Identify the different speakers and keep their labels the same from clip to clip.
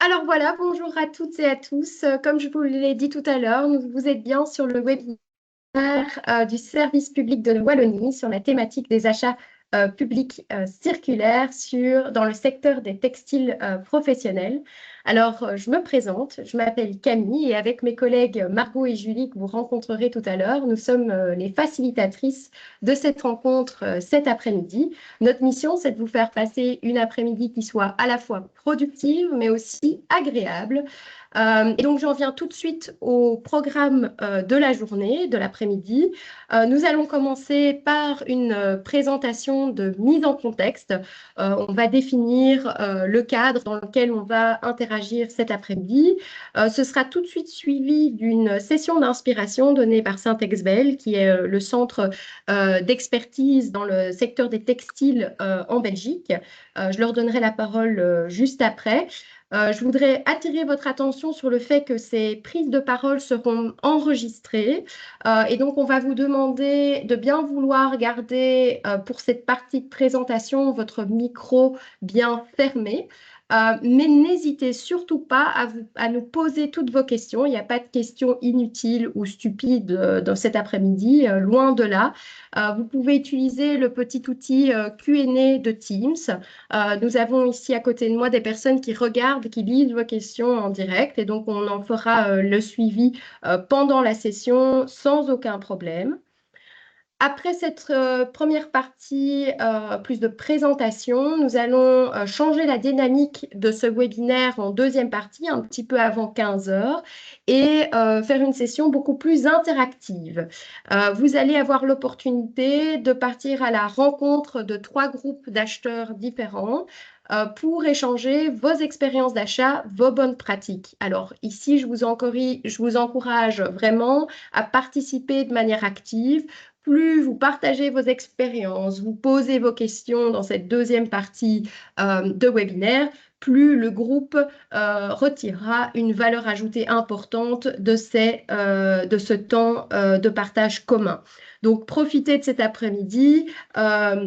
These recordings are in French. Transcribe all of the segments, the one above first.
Speaker 1: Alors voilà, bonjour à toutes et à tous. Comme je vous l'ai dit tout à l'heure, vous êtes bien sur le webinaire du service public de Wallonie sur la thématique des achats publics circulaires dans le secteur des textiles professionnels. Alors, je me présente, je m'appelle Camille et avec mes collègues Margot et Julie que vous rencontrerez tout à l'heure, nous sommes les facilitatrices de cette rencontre cet après-midi. Notre mission, c'est de vous faire passer une après-midi qui soit à la fois productive mais aussi agréable. Et donc, j'en viens tout de suite au programme de la journée, de l'après-midi. Nous allons commencer par une présentation de mise en contexte. On va définir le cadre dans lequel on va interagir cet après-midi. Ce sera tout de suite suivi d'une session d'inspiration donnée par Saint-Exbel, qui est le centre d'expertise dans le secteur des textiles en Belgique. Je leur donnerai la parole juste après. Je voudrais attirer votre attention sur le fait que ces prises de parole seront enregistrées et donc on va vous demander de bien vouloir garder pour cette partie de présentation votre micro bien fermé. Mais n'hésitez surtout pas à nous poser toutes vos questions. Il n'y a pas de questions inutiles ou stupides dans cet après-midi, loin de là. Vous pouvez utiliser le petit outil Q&A de Teams. Nous avons ici à côté de moi des personnes qui regardent, qui lisent vos questions en direct et donc on en fera le suivi pendant la session sans aucun problème. Après cette première partie, plus de présentation, nous allons changer la dynamique de ce webinaire en deuxième partie, un petit peu avant 15 heures, et faire une session beaucoup plus interactive. Vous allez avoir l'opportunité de partir à la rencontre de 3 groupes d'acheteurs différents pour échanger vos expériences d'achat, vos bonnes pratiques. Alors ici, je vous encourage vraiment à participer de manière active. Plus vous partagez vos expériences, vous posez vos questions dans cette deuxième partie de webinaire, plus le groupe retirera une valeur ajoutée importante de ce temps de partage commun. Donc, profitez de cet après-midi,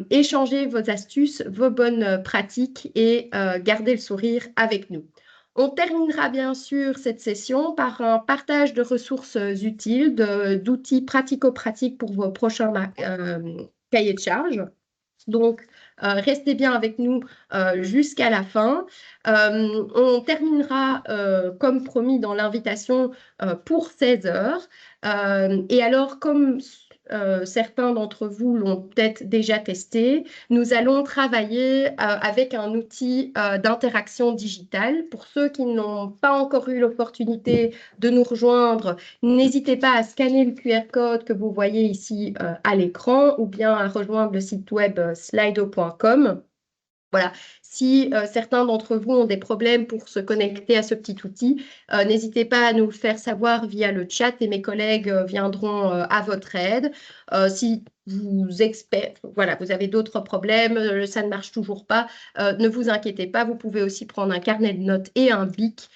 Speaker 1: échangez vos astuces, vos bonnes pratiques et gardez le sourire avec nous. On terminera bien sûr cette session par un partage de ressources utiles, d'outils pratico-pratiques pour vos prochains cahiers de charges. Donc, restez bien avec nous jusqu'à la fin. On terminera, comme promis dans l'invitation, pour 16 heures. Et alors, comme certains d'entre vous l'ont peut-être déjà testé, nous allons travailler avec un outil d'interaction digitale. Pour ceux qui n'ont pas encore eu l'opportunité de nous rejoindre, n'hésitez pas à scanner le QR code que vous voyez ici à l'écran ou bien à rejoindre le site web slido.com. Voilà, si certains d'entre vous ont des problèmes pour se connecter à ce petit outil, n'hésitez pas à nous le faire savoir via le chat et mes collègues viendront à votre aide. Si voilà, vous avez d'autres problèmes, ça ne marche toujours pas, ne vous inquiétez pas, vous pouvez aussi prendre un carnet de notes et un bic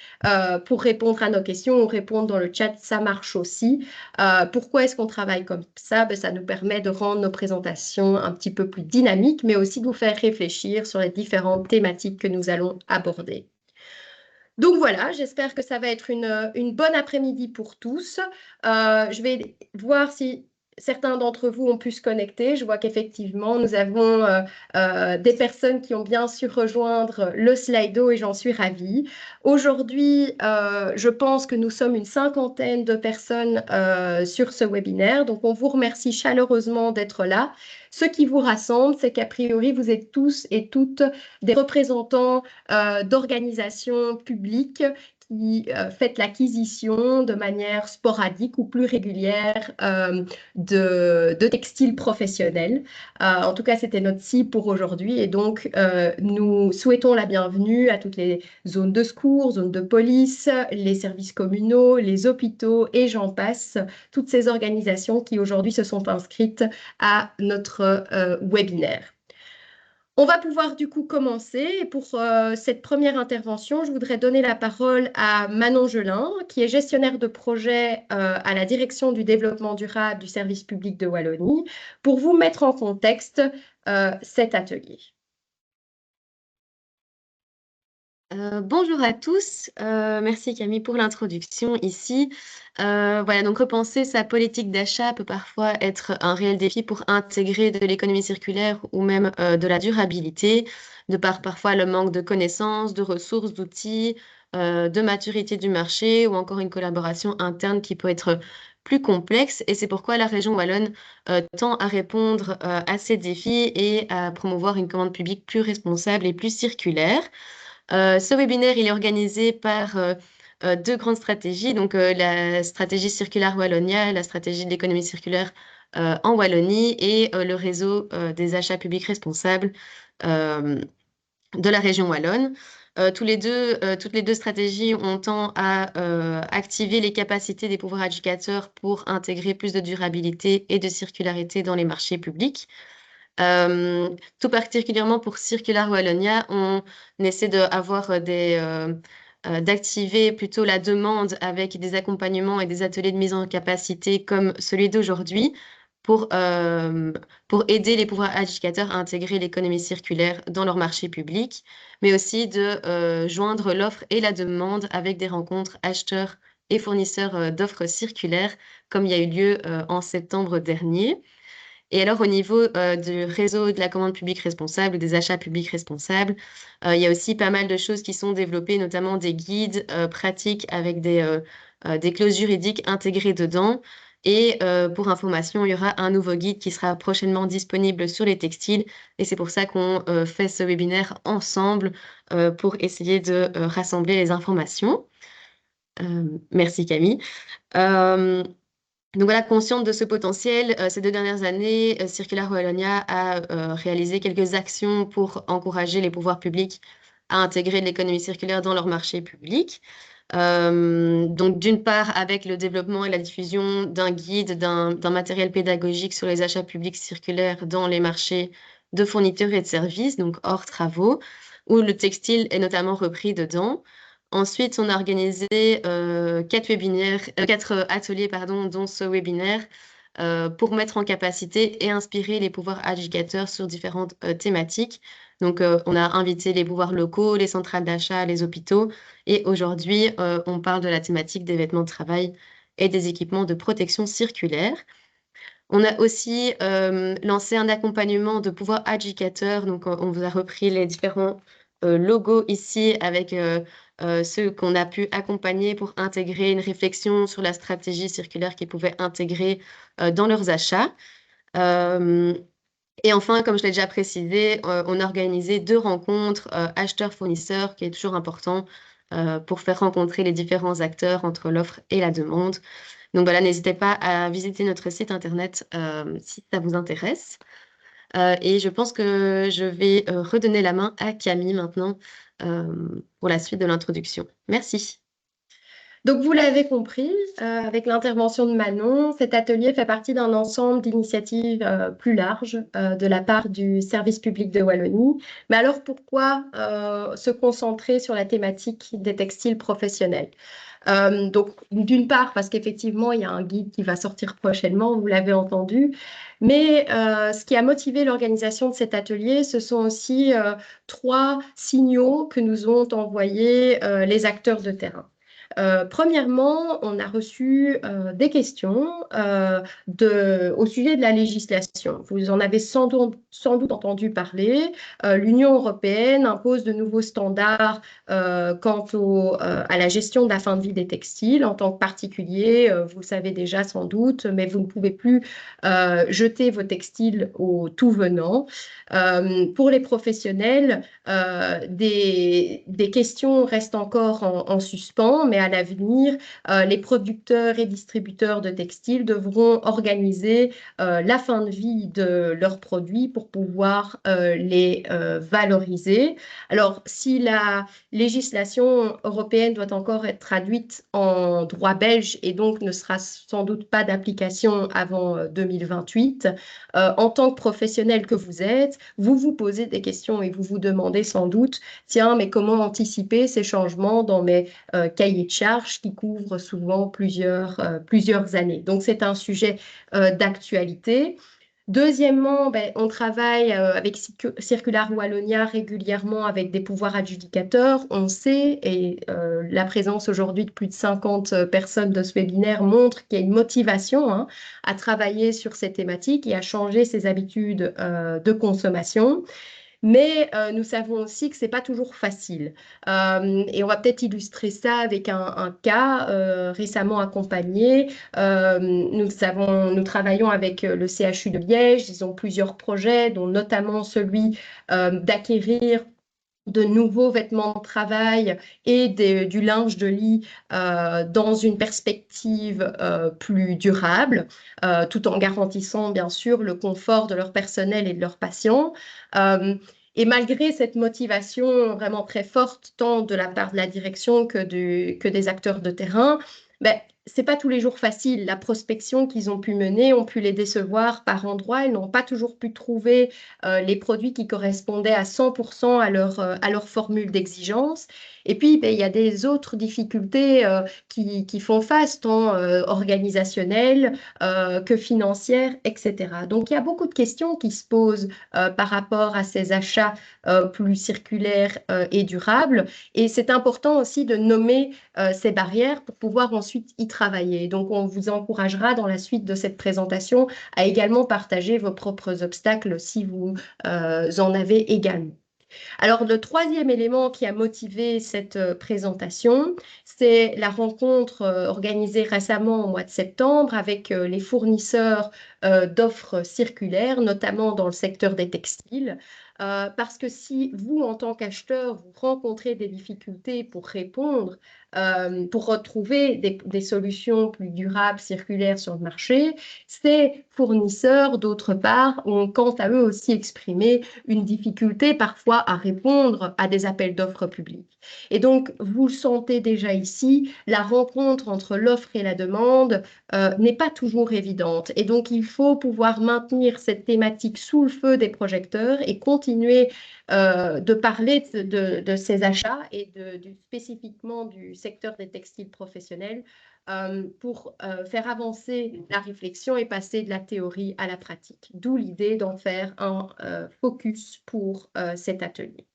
Speaker 1: pour répondre à nos questions ou répondre dans le chat, ça marche aussi. Pourquoi est-ce qu'on travaille comme ça? Ben, ça nous permet de rendre nos présentations un petit peu plus dynamiques, mais aussi de vous faire réfléchir sur les différentes thématiques que nous allons aborder. Donc voilà, j'espère que ça va être une bonne après-midi pour tous. Je vais voir si certains d'entre vous ont pu se connecter. Je vois qu'effectivement, nous avons des personnes qui ont bien su rejoindre le Slido et j'en suis ravie. Aujourd'hui, je pense que nous sommes une cinquantaine de personnes sur ce webinaire. Donc, on vous remercie chaleureusement d'être là. Ce qui vous rassemble, c'est qu'a priori, vous êtes tous et toutes des représentants d'organisations publiques qui faites l'acquisition de manière sporadique ou plus régulière de textiles professionnels. En tout cas, c'était notre cible pour aujourd'hui et donc nous souhaitons la bienvenue à toutes les zones de secours, zones de police, les services communaux, les hôpitaux et j'en passe, toutes ces organisations qui aujourd'hui se sont inscrites à notre webinaire. On va pouvoir du coup commencer. Et pour cette première intervention, je voudrais donner la parole à Manon Gelin, qui est gestionnaire de projet à la direction du développement durable du service public de Wallonie, pour vous mettre en contexte cet atelier.
Speaker 2: Bonjour à tous, merci Camille pour l'introduction ici. Voilà, donc repenser sa politique d'achat peut parfois être un réel défi pour intégrer de l'économie circulaire ou même de la durabilité, de par parfois le manque de connaissances, de ressources, d'outils, de maturité du marché ou encore une collaboration interne qui peut être plus complexe. Et c'est pourquoi la région wallonne tend à répondre à ces défis et à promouvoir une commande publique plus responsable et plus circulaire. Ce webinaire, il est organisé par deux grandes stratégies, donc la stratégie circulaire Wallonia, la stratégie de l'économie circulaire en Wallonie et le réseau des achats publics responsables euh, de la région wallonne. Toutes les deux stratégies ont tend à activer les capacités des pouvoirs éducateurs pour intégrer plus de durabilité et de circularité dans les marchés publics. Euh, Tout particulièrement pour Circular Wallonia, on essaie d'activer plutôt la demande avec des accompagnements et des ateliers de mise en capacité comme celui d'aujourd'hui pour, euh, pour aider les pouvoirs éducateurs à intégrer l'économie circulaire dans leur marché public, mais aussi de joindre l'offre et la demande avec des rencontres acheteurs et fournisseurs d'offres circulaires, comme il y a eu lieu en septembre dernier. Et alors, au niveau du réseau de la commande publique responsable, des achats publics responsables, il y a aussi pas mal de choses qui sont développées, notamment des guides pratiques avec des clauses juridiques intégrées dedans. Et pour information, il y aura un nouveau guide qui sera prochainement disponible sur les textiles. Et c'est pour ça qu'on fait ce webinaire ensemble pour essayer de rassembler les informations. Merci Camille. Euh, donc voilà, consciente de ce potentiel, ces 2 dernières années, Circular Wallonia a réalisé quelques actions pour encourager les pouvoirs publics à intégrer l'économie circulaire dans leur marché public. Donc d'une part, avec le développement et la diffusion d'un guide, d'un matériel pédagogique sur les achats publics circulaires dans les marchés de fournitures et de services, donc hors travaux, où le textile est notamment repris dedans. Ensuite, on a organisé 4 ateliers, pardon, dont ce webinaire, pour mettre en capacité et inspirer les pouvoirs éducateurs sur différentes thématiques. Donc, on a invité les pouvoirs locaux, les centrales d'achat, les hôpitaux, et aujourd'hui, on parle de la thématique des vêtements de travail et des équipements de protection circulaire. On a aussi lancé un accompagnement de pouvoir éducateur. Donc, on vous a repris les différents logos ici avec ceux qu'on a pu accompagner pour intégrer une réflexion sur la stratégie circulaire qu'ils pouvaient intégrer dans leurs achats. Euh, et enfin, comme je l'ai déjà précisé, on a organisé 2 rencontres acheteurs-fournisseurs, qui est toujours important pour faire rencontrer les différents acteurs entre l'offre et la demande. Donc voilà, n'hésitez pas à visiter notre site internet si ça vous intéresse. Et je pense que je vais redonner la main à Camille maintenant pour la suite de l'introduction. Merci.
Speaker 1: Donc, vous l'avez compris, avec l'intervention de Manon, cet atelier fait partie d'un ensemble d'initiatives plus larges de la part du service public de Wallonie. Mais alors, pourquoi se concentrer sur la thématique des textiles professionnels? Donc, d'une part, parce qu'effectivement, il y a un guide qui va sortir prochainement, vous l'avez entendu, mais ce qui a motivé l'organisation de cet atelier, ce sont aussi 3 signaux que nous ont envoyés les acteurs de terrain. Premièrement, on a reçu des questions au sujet de la législation. Vous en avez sans doute entendu parler. L'Union européenne impose de nouveaux standards quant à la gestion de la fin de vie des textiles. En tant que particulier, vous le savez déjà sans doute, mais vous ne pouvez plus jeter vos textiles au tout venant. Pour les professionnels, des questions restent encore en suspens, mais à l'avenir, les producteurs et distributeurs de textiles devront organiser la fin de vie de leurs produits pour pouvoir les valoriser. Alors, si la législation européenne doit encore être traduite en droit belge et donc ne sera sans doute pas d'application avant 2028, en tant que professionnel que vous vous posez des questions et vous vous demandez sans doute, tiens, mais comment anticiper ces changements dans mes cahiers de charges qui couvrent souvent plusieurs années. Donc, c'est un sujet d'actualité. Deuxièmement, on travaille avec Circular Wallonia régulièrement avec des pouvoirs adjudicateurs. On sait, et la présence aujourd'hui de plus de 50 personnes de ce webinaire montre qu'il y a une motivation hein, à travailler sur ces thématiques et à changer ses habitudes de consommation. Mais nous savons aussi que ce n'est pas toujours facile. Et on va peut-être illustrer ça avec un cas récemment accompagné. Nous travaillons avec le CHU de Liège. Ils ont plusieurs projets, dont notamment celui d'acquérir de nouveaux vêtements de travail et du linge de lit dans une perspective plus durable, tout en garantissant bien sûr le confort de leur personnel et de leurs patients. Et malgré cette motivation vraiment très forte, tant de la part de la direction que des acteurs de terrain, c'est pas tous les jours facile. La prospection qu'ils ont pu mener ont pu les décevoir par endroits. Ils n'ont pas toujours pu trouver les produits qui correspondaient à 100% à leur formule d'exigence. Et puis, il y a des autres difficultés qui font face, tant organisationnelles que financières, etc. Donc, il y a beaucoup de questions qui se posent par rapport à ces achats plus circulaires et durables. Et c'est important aussi de nommer ces barrières pour pouvoir ensuite y travailler. Donc, on vous encouragera dans la suite de cette présentation à également partager vos propres obstacles si vous en avez également. Alors, le troisième élément qui a motivé cette présentation, c'est la rencontre organisée récemment au mois de septembre avec les fournisseurs d'offres circulaires, notamment dans le secteur des textiles. Parce que si vous, en tant qu'acheteur, vous rencontrez des difficultés pour répondre, pour retrouver des solutions plus durables, circulaires sur le marché, ces fournisseurs, d'autre part, ont quant à eux aussi exprimé une difficulté parfois à répondre à des appels d'offres publics. Et donc, vous le sentez déjà ici, la rencontre entre l'offre et la demande n'est pas toujours évidente. Et donc, il faut pouvoir maintenir cette thématique sous le feu des projecteurs et continuer de parler de ces achats et spécifiquement du secteur des textiles professionnels pour faire avancer la réflexion et passer de la théorie à la pratique. D'où l'idée d'en faire un focus pour cet atelier.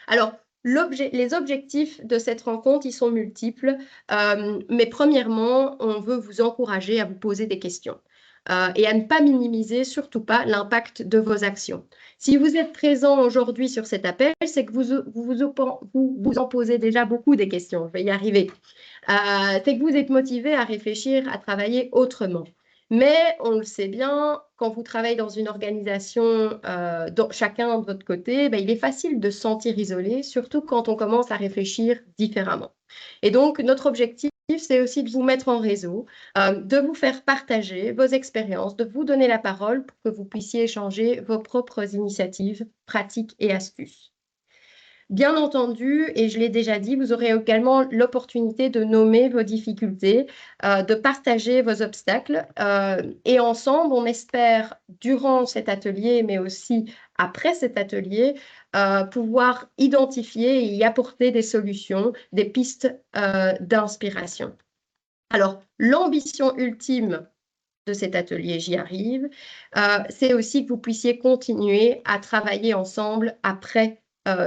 Speaker 1: Alors, les objectifs de cette rencontre, ils sont multiples, mais premièrement, on veut vous encourager à vous poser des questions et à ne pas minimiser, surtout pas, l'impact de vos actions. Si vous êtes présent aujourd'hui sur cet appel, c'est que vous en posez déjà beaucoup des questions. Je vais y arriver. C'est que vous êtes motivé à réfléchir, à travailler autrement. Mais on le sait bien, quand vous travaillez dans une organisation, chacun de votre côté, il est facile de se sentir isolé, surtout quand on commence à réfléchir différemment. Et donc, notre objectif, c'est aussi de vous mettre en réseau, de vous faire partager vos expériences, de vous donner la parole pour que vous puissiez échanger vos propres initiatives, pratiques et astuces. Bien entendu, et je l'ai déjà dit, vous aurez également l'opportunité de nommer vos difficultés, de partager vos obstacles. Et ensemble, on espère, durant cet atelier, mais aussi après cet atelier, pouvoir identifier et y apporter des solutions, des pistes d'inspiration. Alors, l'ambition ultime de cet atelier, j'y arrive, c'est aussi que vous puissiez continuer à travailler ensemble après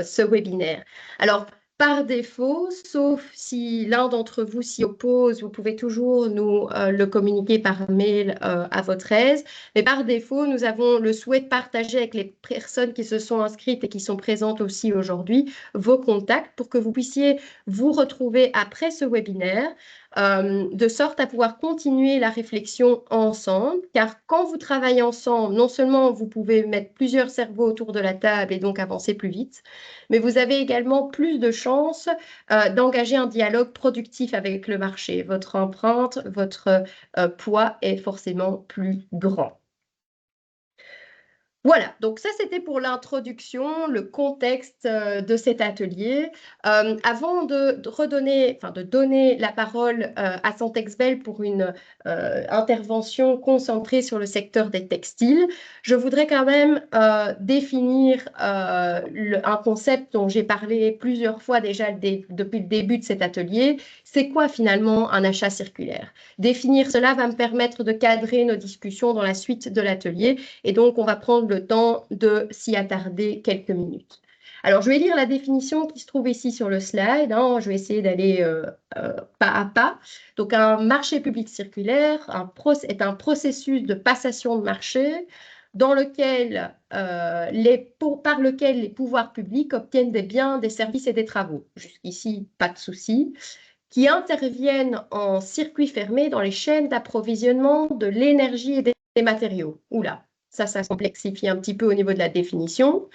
Speaker 1: ce webinaire. Alors, par défaut, sauf si l'un d'entre vous s'y oppose, vous pouvez toujours nous le communiquer par mail à votre aise. Mais par défaut, nous avons le souhait de partager avec les personnes qui se sont inscrites et qui sont présentes aussi aujourd'hui vos contacts pour que vous puissiez vous retrouver après ce webinaire de sorte à pouvoir continuer la réflexion ensemble, car quand vous travaillez ensemble, non seulement vous pouvez mettre plusieurs cerveaux autour de la table et donc avancer plus vite, mais vous avez également plus de chances d'engager un dialogue productif avec le marché. Votre empreinte, votre poids est forcément plus grand. Voilà, donc ça c'était pour l'introduction, le contexte de cet atelier. Avant de donner la parole à Santexbel pour une intervention concentrée sur le secteur des textiles, je voudrais quand même définir un concept dont j'ai parlé plusieurs fois déjà depuis le début de cet atelier. C'est quoi finalement un achat circulaire? Définir cela va me permettre de cadrer nos discussions dans la suite de l'atelier. Et donc, on va prendre le temps de s'y attarder quelques minutes. Alors, je vais lire la définition qui se trouve ici sur le slide. Je vais essayer d'aller pas à pas. Donc, un marché public circulaire est un processus de passation de marché dans lequel, par lequel les pouvoirs publics obtiennent des biens, des services et des travaux. Jusqu'ici, pas de souci, qui interviennent en circuit fermé dans les chaînes d'approvisionnement de l'énergie et des matériaux. Oula, ça se complexifie un petit peu au niveau de la définition,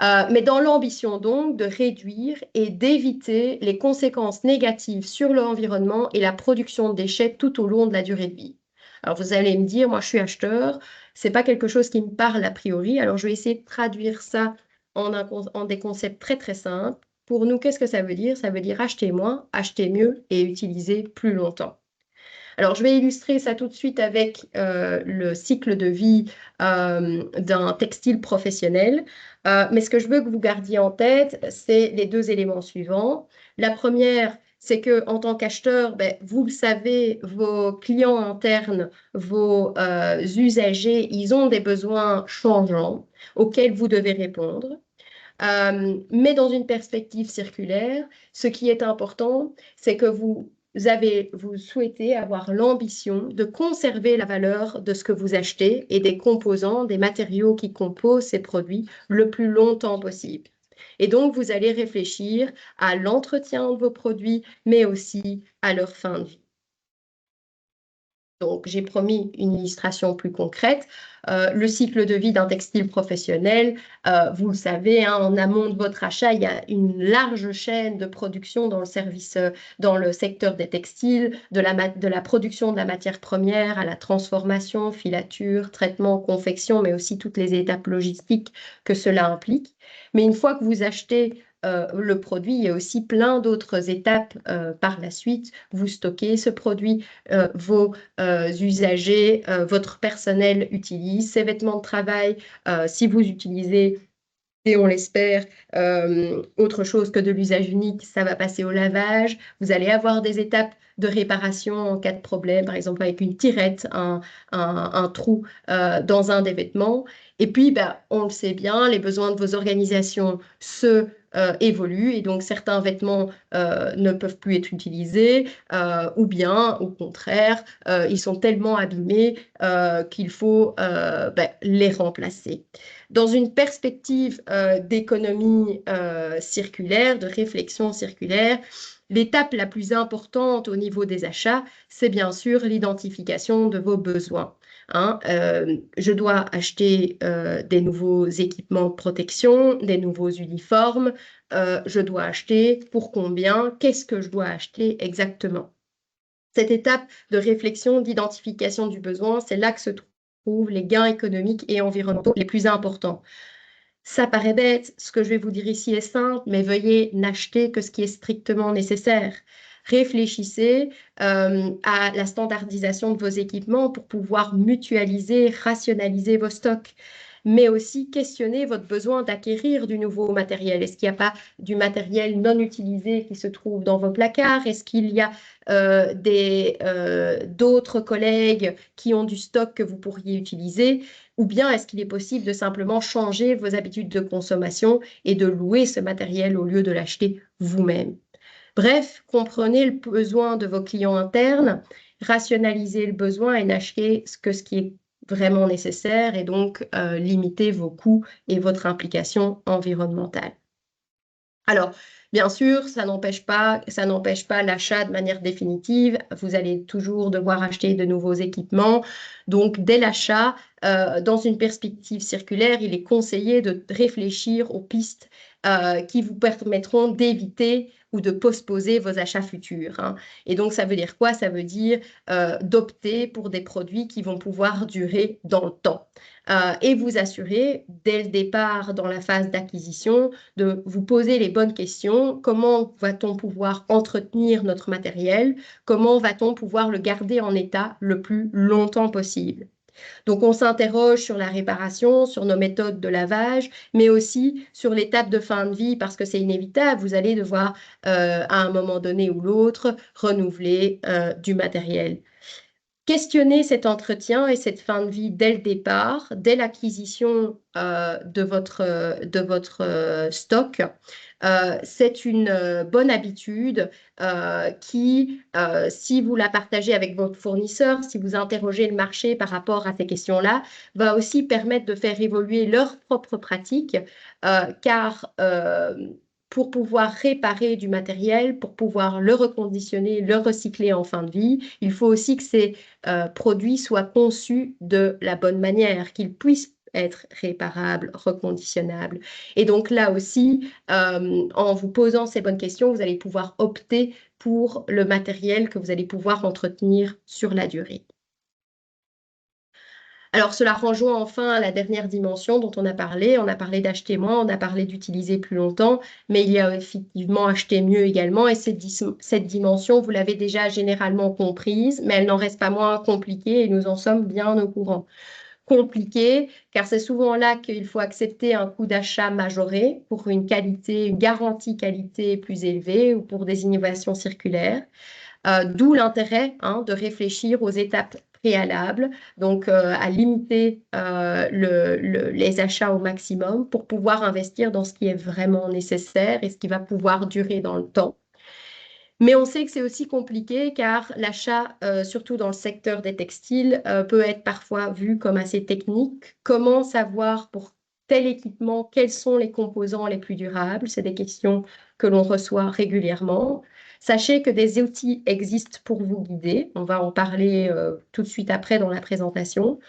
Speaker 1: mais dans l'ambition donc de réduire et d'éviter les conséquences négatives sur l'environnement et la production de déchets tout au long de la durée de vie. Alors vous allez me dire, moi je suis acheteur, c'est pas quelque chose qui me parle a priori, alors je vais essayer de traduire ça en des concepts très très simples. Pour nous, qu'est-ce que ça veut dire? Ça veut dire acheter moins, acheter mieux et utiliser plus longtemps. Alors, je vais illustrer ça tout de suite avec le cycle de vie d'un textile professionnel. Mais ce que je veux que vous gardiez en tête, c'est les deux éléments suivants. La première, c'est que en tant qu'acheteur, ben, vous le savez, vos clients internes, vos usagers, ils ont des besoins changeants auxquels vous devez répondre. Mais dans une perspective circulaire, ce qui est important, c'est que vous souhaitez avoir l'ambition de conserver la valeur de ce que vous achetez et des composants, des matériaux qui composent ces produits le plus longtemps possible. Et donc, vous allez réfléchir à l'entretien de vos produits, mais aussi à leur fin de vie. Donc, j'ai promis une illustration plus concrète. Le cycle de vie d'un textile professionnel, vous le savez, en amont de votre achat, il y a une large chaîne de production dans dans le secteur des textiles, de la production de la matière première à la transformation, filature, traitement, confection, mais aussi toutes les étapes logistiques que cela implique. Mais une fois que vous achetez le produit, il y a aussi plein d'autres étapes par la suite. Vous stockez ce produit, vos usagers, votre personnel utilise ces vêtements de travail. Si vous utilisez, et on l'espère, autre chose que de l'usage unique, ça va passer au lavage. Vous allez avoir des étapes de réparation en cas de problème, par exemple avec une tirette, un trou dans un des vêtements. Et puis, ben, on le sait bien, les besoins de vos organisations évoluent et donc certains vêtements ne peuvent plus être utilisés ou bien, au contraire, ils sont tellement abîmés qu'il faut ben, les remplacer. Dans une perspective d'économie circulaire, de réflexion circulaire, l'étape la plus importante au niveau des achats, c'est bien sûr l'identification de vos besoins. Je dois acheter des nouveaux équipements de protection, des nouveaux uniformes. Je dois acheter pour combien? Qu'est-ce que je dois acheter exactement? Cette étape de réflexion, d'identification du besoin, c'est là que se trouvent les gains économiques et environnementaux les plus importants. Ça paraît bête, ce que je vais vous dire ici est simple, mais veuillez n'acheter que ce qui est strictement nécessaire. Réfléchissez à la standardisation de vos équipements pour pouvoir mutualiser, rationaliser vos stocks, mais aussi questionner votre besoin d'acquérir du nouveau matériel. Est-ce qu'il n'y a pas du matériel non utilisé qui se trouve dans vos placards? Est-ce qu'il y a d'autres collègues qui ont du stock que vous pourriez utiliser? Ou bien est-ce qu'il est possible de simplement changer vos habitudes de consommation et de louer ce matériel au lieu de l'acheter vous-même? Bref, comprenez le besoin de vos clients internes, rationalisez le besoin et n'achetez que ce qui est vraiment nécessaire et donc limitez vos coûts et votre implication environnementale. Alors, bien sûr, ça n'empêche pas l'achat de manière définitive. Vous allez toujours devoir acheter de nouveaux équipements. Donc, dès l'achat, dans une perspective circulaire, il est conseillé de réfléchir aux pistes qui vous permettront d'éviter ou de postposer vos achats futurs, hein. Et donc, ça veut dire quoi? Ça veut dire d'opter pour des produits qui vont pouvoir durer dans le temps. Et vous assurer, dès le départ, dans la phase d'acquisition, de vous poser les bonnes questions. Comment va-t-on pouvoir entretenir notre matériel? Comment va-t-on pouvoir le garder en état le plus longtemps possible? Donc, on s'interroge sur la réparation, sur nos méthodes de lavage, mais aussi sur l'étape de fin de vie, parce que c'est inévitable. Vous allez devoir, à un moment donné ou l'autre, renouveler du matériel. Questionner cet entretien et cette fin de vie dès le départ, dès l'acquisition de votre stock. C'est une bonne habitude qui, si vous la partagez avec votre fournisseur, si vous interrogez le marché par rapport à ces questions-là, va aussi permettre de faire évoluer leurs propres pratiques, car pour pouvoir réparer du matériel, pour pouvoir le reconditionner, le recycler en fin de vie, il faut aussi que ces produits soient conçus de la bonne manière, qu'ils puissent être réparables, reconditionnables. Et donc là aussi, en vous posant ces bonnes questions, vous allez pouvoir opter pour le matériel que vous allez pouvoir entretenir sur la durée. Alors, cela rejoint enfin à la dernière dimension dont on a parlé. On a parlé d'acheter moins, on a parlé d'utiliser plus longtemps, mais il y a effectivement acheter mieux également. Et cette dimension, vous l'avez déjà généralement comprise, mais elle n'en reste pas moins compliquée et nous en sommes bien au courant. Compliqué, car c'est souvent là qu'il faut accepter un coût d'achat majoré pour une qualité, une garantie qualité plus élevée ou pour des innovations circulaires. D'où l'intérêt de réfléchir aux étapes préalables, donc à limiter les achats au maximum pour pouvoir investir dans ce qui est vraiment nécessaire et ce qui va pouvoir durer dans le temps. Mais on sait que c'est aussi compliqué car l'achat, surtout dans le secteur des textiles, peut être parfois vu comme assez technique. Comment savoir pour tel équipement quels sont les composants les plus durables? C'est des questions que l'on reçoit régulièrement. Sachez que des outils existent pour vous guider. On va en parler tout de suite après dans la présentation.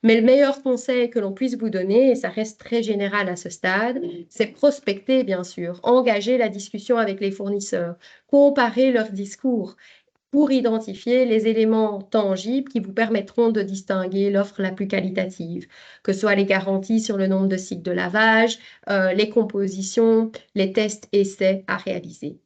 Speaker 1: Mais le meilleur conseil que l'on puisse vous donner, et ça reste très général à ce stade, c'est prospecter, bien sûr, engager la discussion avec les fournisseurs, comparer leurs discours pour identifier les éléments tangibles qui vous permettront de distinguer l'offre la plus qualitative, que ce soit les garanties sur le nombre de cycles de lavage, les compositions, les tests essais à réaliser.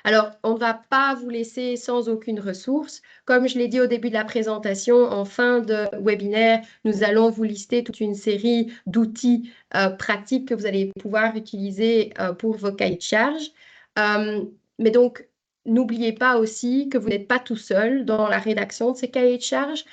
Speaker 1: Alors, on ne va pas vous laisser sans aucune ressource. Comme je l'ai dit au début de la présentation, en fin de webinaire, nous allons vous lister toute une série d'outils pratiques que vous allez pouvoir utiliser pour vos cahiers de charges. Mais donc, n'oubliez pas aussi que vous n'êtes pas tout seul dans la rédaction de ces cahiers de charges.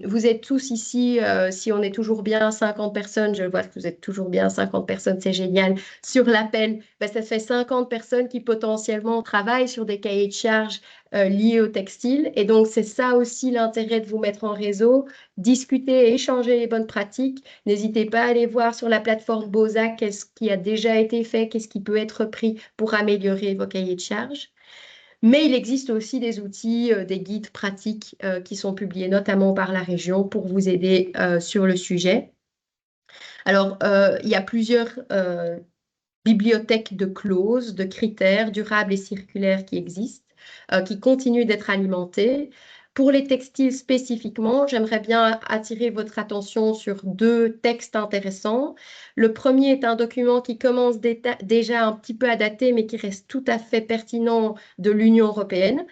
Speaker 1: Vous êtes tous ici, si on est toujours bien 50 personnes, je vois que vous êtes toujours bien 50 personnes, c'est génial. Sur l'appel, ben, ça fait 50 personnes qui potentiellement travaillent sur des cahiers de charges liés au textile. Et donc, c'est ça aussi l'intérêt de vous mettre en réseau, discuter et échanger les bonnes pratiques. N'hésitez pas à aller voir sur la plateforme BOSAC qu'est-ce qui a déjà été fait, qu'est-ce qui peut être pris pour améliorer vos cahiers de charges. Mais il existe aussi des outils, des guides pratiques qui sont publiés notamment par la région pour vous aider sur le sujet. Alors, il y a plusieurs bibliothèques de clauses, de critères durables et circulaires qui existent, qui continuent d'être alimentées. Pour les textiles spécifiquement, j'aimerais bien attirer votre attention sur deux textes intéressants. Le premier est un document qui commence déjà un petit peu à dater, mais qui reste tout à fait pertinent de l'Union européenne.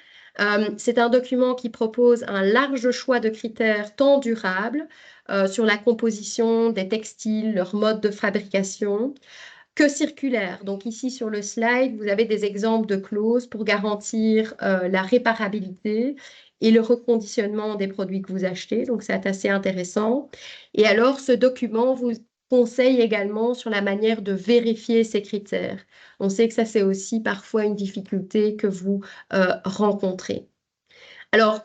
Speaker 1: C'est un document qui propose un large choix de critères tant durables sur la composition des textiles, leur mode de fabrication, que circulaire. Donc ici sur le slide, vous avez des exemples de clauses pour garantir la réparabilité et le reconditionnement des produits que vous achetez. Donc c'est assez intéressant. Et alors ce document vous conseille également sur la manière de vérifier ces critères. On sait que ça c'est aussi parfois une difficulté que vous rencontrez. Alors,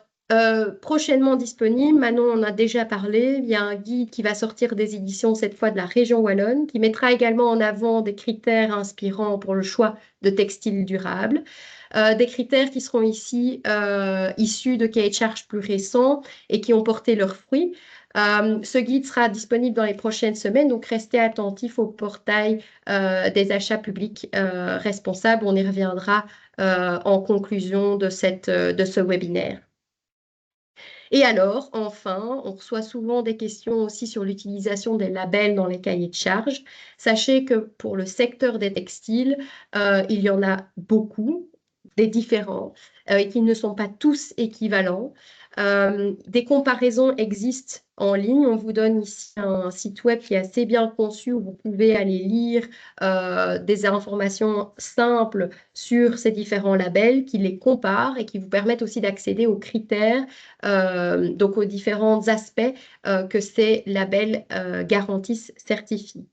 Speaker 1: Prochainement disponible, Manon en a déjà parlé, il y a un guide qui va sortir des éditions cette fois de la région wallonne, qui mettra également en avant des critères inspirants pour le choix de textiles durables, des critères qui seront ici issus de cahiers de charges plus récents et qui ont porté leurs fruits. Ce guide sera disponible dans les prochaines semaines, donc restez attentifs au portail des achats publics responsables. On y reviendra en conclusion de ce webinaire. Et alors, enfin, on reçoit souvent des questions aussi sur l'utilisation des labels dans les cahiers de charges. Sachez que pour le secteur des textiles, il y en a beaucoup, des différents, et qui ne sont pas tous équivalents. Des comparaisons existent en ligne. On vous donne ici un site web qui est assez bien conçu où vous pouvez aller lire des informations simples sur ces différents labels qui les comparent et qui vous permettent aussi d'accéder aux critères, donc aux différents aspects que ces labels garantissent, certifient.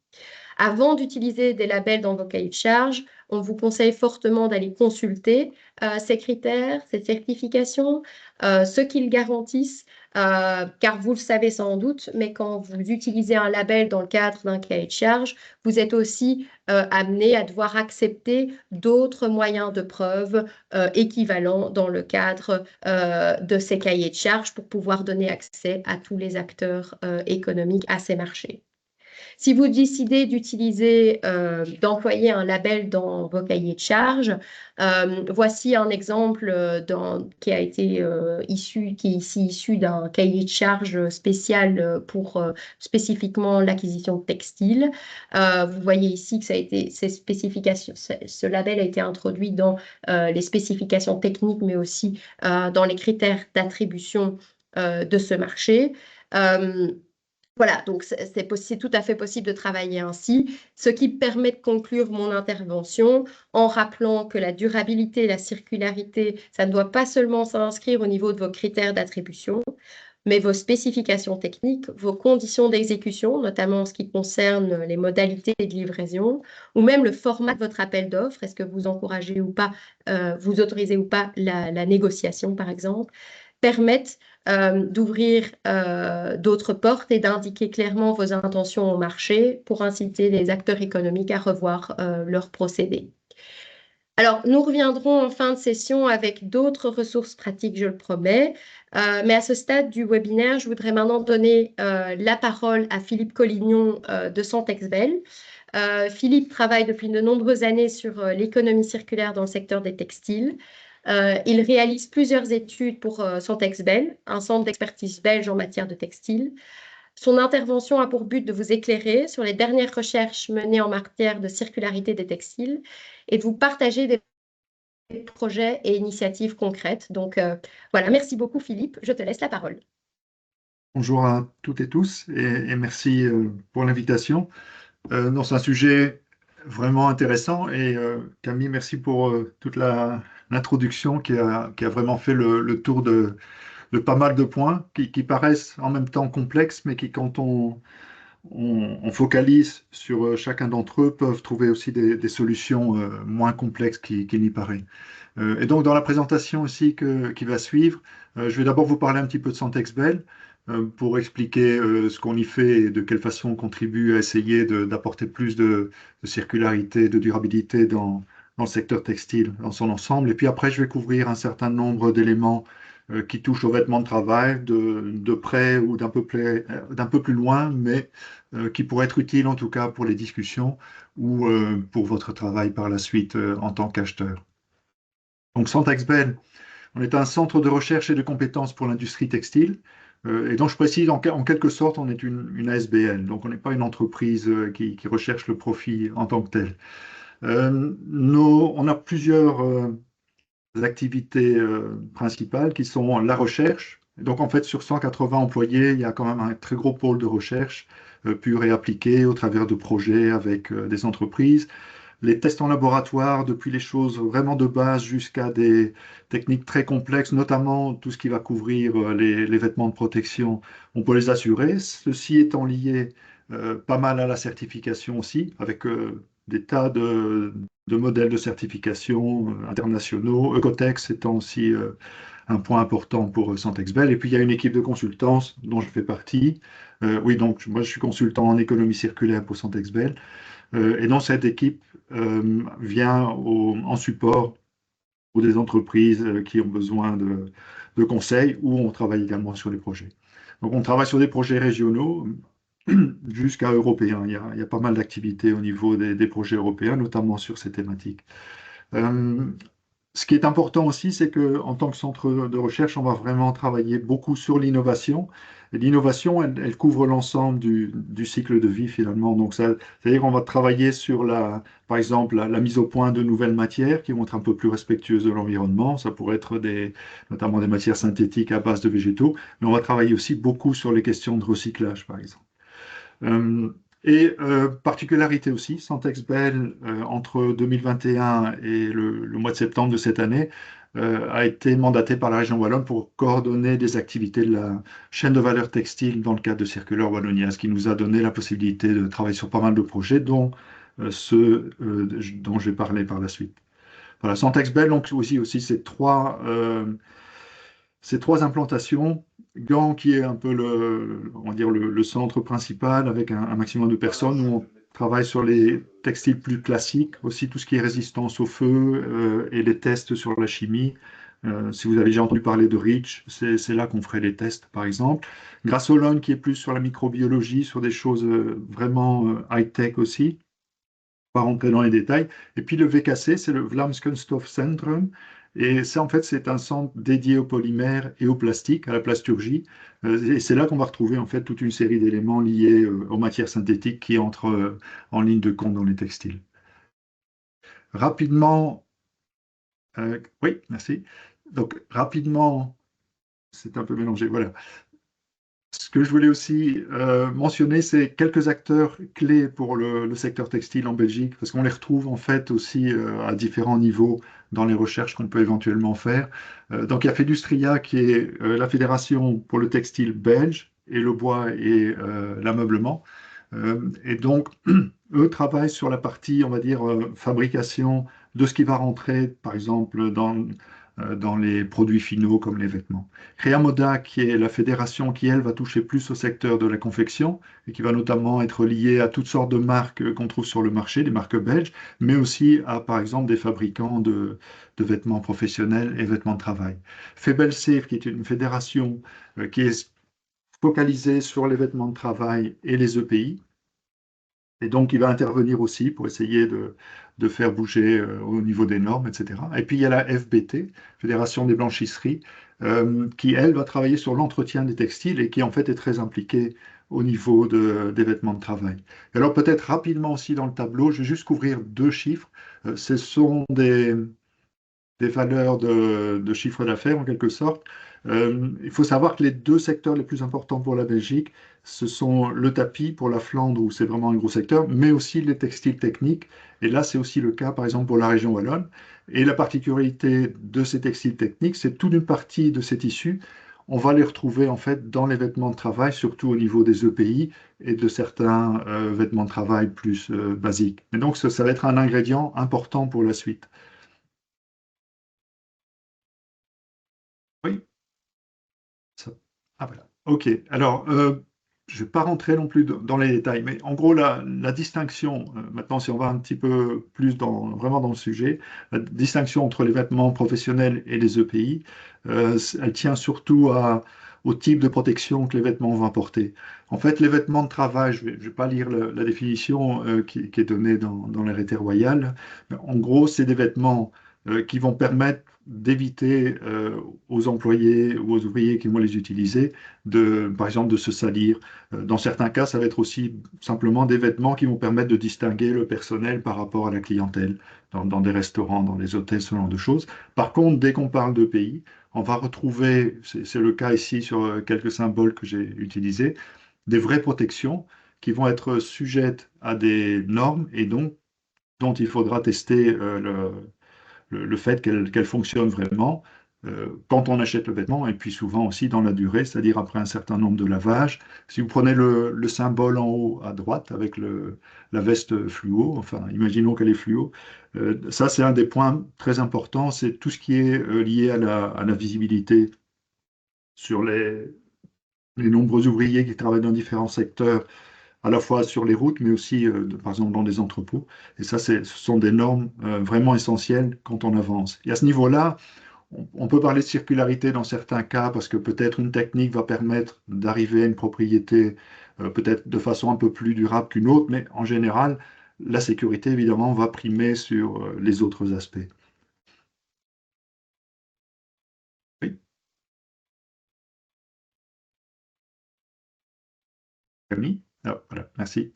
Speaker 1: Avant d'utiliser des labels dans vos cahiers de charges, on vous conseille fortement d'aller consulter ces critères, ces certifications, ce qu'ils garantissent, car vous le savez sans doute, mais quand vous utilisez un label dans le cadre d'un cahier de charges, vous êtes aussi amené à devoir accepter d'autres moyens de preuve équivalents dans le cadre de ces cahiers de charges pour pouvoir donner accès à tous les acteurs économiques à ces marchés. Si vous décidez d'employer un label dans vos cahiers de charges, voici un exemple qui a été qui est ici issu d'un cahier de charges spécial pour spécifiquement l'acquisition de textiles. Vous voyez ici que ces spécifications, ce label a été introduit dans les spécifications techniques, mais aussi dans les critères d'attribution de ce marché. Voilà, donc c'est tout à fait possible de travailler ainsi, ce qui permet de conclure mon intervention en rappelant que la durabilité et la circularité, ça ne doit pas seulement s'inscrire au niveau de vos critères d'attribution, mais vos spécifications techniques, vos conditions d'exécution, notamment en ce qui concerne les modalités de livraison, ou même le format de votre appel d'offres. Est-ce que vous encouragez ou pas, vous autorisez ou pas la négociation, par exemple, permettent d'ouvrir d'autres portes et d'indiquer clairement vos intentions au marché pour inciter les acteurs économiques à revoir leurs procédés. Alors, nous reviendrons en fin de session avec d'autres ressources pratiques, je le promets. Mais à ce stade du webinaire, je voudrais maintenant donner la parole à Philippe Collignon de Santexbel. Philippe travaille depuis de nombreuses années sur l'économie circulaire dans le secteur des textiles. Il réalise plusieurs études pour Santexbel, un centre d'expertise belge en matière de textile. Son intervention a pour but de vous éclairer sur les dernières recherches menées en matière de circularité des textiles et de vous partager des projets et initiatives concrètes. Donc voilà, merci beaucoup Philippe, je te laisse la parole.
Speaker 3: Bonjour à toutes et tous et merci pour l'invitation. C'est un sujet vraiment intéressant et Camille, merci pour toute l'introduction qui a vraiment fait le tour de pas mal de points qui paraissent en même temps complexes, mais qui, quand on focalise sur chacun d'entre eux, peuvent trouver aussi des solutions moins complexes qu'il n'y paraît. Et donc, dans la présentation aussi qui va suivre, je vais d'abord vous parler un petit peu de Santexbel pour expliquer ce qu'on y fait et de quelle façon on contribue à essayer d'apporter plus de circularité, de durabilité dans le secteur textile dans son ensemble. Et puis après, je vais couvrir un certain nombre d'éléments qui touchent aux vêtements de travail de près ou d'un peu plus loin, mais qui pourraient être utiles en tout cas pour les discussions ou pour votre travail par la suite en tant qu'acheteur. Donc Santexbel, on est un centre de recherche et de compétences pour l'industrie textile. Et donc je précise, en quelque sorte, on est une ASBL, donc on n'est pas une entreprise qui recherche le profit en tant que telle. On a plusieurs activités principales qui sont la recherche. Donc en fait, sur 180 employés, il y a quand même un très gros pôle de recherche pure et appliquée au travers de projets avec des entreprises. Les tests en laboratoire, depuis les choses vraiment de base jusqu'à des techniques très complexes, notamment tout ce qui va couvrir les vêtements de protection, on peut les assurer. Ceci étant lié pas mal à la certification aussi, avec des tas de modèles de certification internationaux, Ecotex étant aussi un point important pour Santexbel. Et puis, il y a une équipe de consultants dont je fais partie. Oui, donc moi, je suis consultant en économie circulaire pour Santexbel. Et donc, cette équipe vient en support pour des entreprises qui ont besoin de conseils ou on travaille également sur des projets. Donc, on travaille sur des projets régionaux jusqu'à européens. Il y a pas mal d'activités au niveau des projets européens, notamment sur ces thématiques. Euh, Ce qui est important aussi, c'est qu'en tant que centre de recherche, on va vraiment travailler beaucoup sur l'innovation. Et l'innovation, elle couvre l'ensemble du cycle de vie finalement. Donc, c'est-à-dire qu'on va travailler sur par exemple, la mise au point de nouvelles matières qui vont être un peu plus respectueuses de l'environnement. Ça pourrait être notamment des matières synthétiques à base de végétaux. Mais on va travailler aussi beaucoup sur les questions de recyclage, par exemple. Particularité aussi, Santexbel, entre 2021 et le mois de septembre de cette année, a été mandaté par la région Wallonne pour coordonner des activités de la chaîne de valeur textile dans le cadre de Circulaire Wallonia, ce qui nous a donné la possibilité de travailler sur pas mal de projets, dont ceux dont je vais parler par la suite. Voilà, Santexbel, donc aussi ces trois implantations, Gand qui est un peu on va dire le centre principal avec un maximum de personnes, où on travaille sur les textiles plus classiques, aussi tout ce qui est résistance au feu et les tests sur la chimie. Si vous avez déjà entendu parler de REACH, c'est là qu'on ferait les tests, par exemple. Grassolone qui est plus sur la microbiologie, sur des choses vraiment high-tech aussi, pas rentrer dans les détails. Et puis le VKC, c'est le Vlaams Kunststoffcentrum. Et ça, en fait, c'est un centre dédié aux polymères et au plastique, à la plasturgie. Et c'est là qu'on va retrouver, en fait, toute une série d'éléments liés aux matières synthétiques qui entrent en ligne de compte dans les textiles. Rapidement, oui, merci. Donc, rapidement, c'est un peu mélangé, voilà. Ce que je voulais aussi mentionner, c'est quelques acteurs clés pour le secteur textile en Belgique, parce qu'on les retrouve en fait aussi à différents niveaux dans les recherches qu'on peut éventuellement faire. Donc il y a Fedustria, qui est la fédération pour le textile belge, et le bois et l'ameublement. Et donc, eux travaillent sur la partie, on va dire, fabrication de ce qui va rentrer, par exemple, dans les produits finaux comme les vêtements. Créamoda, qui est la fédération qui, elle, va toucher plus au secteur de la confection et qui va notamment être liée à toutes sortes de marques qu'on trouve sur le marché, des marques belges, mais aussi à, par exemple, des fabricants de vêtements professionnels et vêtements de travail. Febelsafe, qui est une fédération qui est focalisée sur les vêtements de travail et les EPI. Et donc, il va intervenir aussi pour essayer de faire bouger au niveau des normes, etc. Et puis, il y a la FBT, Fédération des blanchisseries, qui, elle, va travailler sur l'entretien des textiles et qui, en fait, est très impliquée au niveau des vêtements de travail. Et alors, peut-être rapidement aussi dans le tableau, je vais juste couvrir deux chiffres. Ce sont des valeurs de chiffre d'affaires en quelque sorte. Il faut savoir que les deux secteurs les plus importants pour la Belgique, ce sont le tapis pour la Flandre, où c'est vraiment un gros secteur, mais aussi les textiles techniques. Et là, c'est aussi le cas, par exemple, pour la région wallonne. Et la particularité de ces textiles techniques, c'est toute une partie de ces tissus. On va les retrouver en fait dans les vêtements de travail, surtout au niveau des EPI et de certains vêtements de travail plus basiques. Et donc, ça va être un ingrédient important pour la suite. Oui. Ah voilà. OK. Alors, je ne vais pas rentrer non plus dans les détails, mais en gros, la distinction, maintenant, si on va un petit peu plus vraiment dans le sujet, la distinction entre les vêtements professionnels et les EPI, elle tient surtout au type de protection que les vêtements vont apporter. En fait, les vêtements de travail, je vais pas lire la définition qui est donnée dans l'arrêté royal, mais en gros, c'est des vêtements qui vont permettre d'éviter aux employés ou aux ouvriers qui vont les utiliser, par exemple, de se salir. Dans certains cas, ça va être aussi simplement des vêtements qui vont permettre de distinguer le personnel par rapport à la clientèle, dans des restaurants, dans des hôtels, ce genre de choses. Par contre, dès qu'on parle de pays, on va retrouver, c'est le cas ici sur quelques symboles que j'ai utilisés, des vraies protections qui vont être sujettes à des normes et donc dont il faudra tester le fait qu'elle fonctionne vraiment. quand on achète le vêtement, et puis souvent aussi dans la durée, c'est-à-dire après un certain nombre de lavages. Si vous prenez le symbole en haut à droite avec la veste fluo, enfin, imaginons qu'elle est fluo, ça c'est un des points très importants, c'est tout ce qui est lié à la visibilité sur les nombreux ouvriers qui travaillent dans différents secteurs, à la fois sur les routes, mais aussi, par exemple, dans des entrepôts. Et ça, ce sont des normes vraiment essentielles quand on avance. Et à ce niveau-là, on peut parler de circularité dans certains cas parce que peut-être une technique va permettre d'arriver à une propriété peut-être de façon un peu plus durable qu'une autre, mais en général, la sécurité, évidemment, va primer sur les autres aspects. Oui, Camille? Ah, voilà, merci.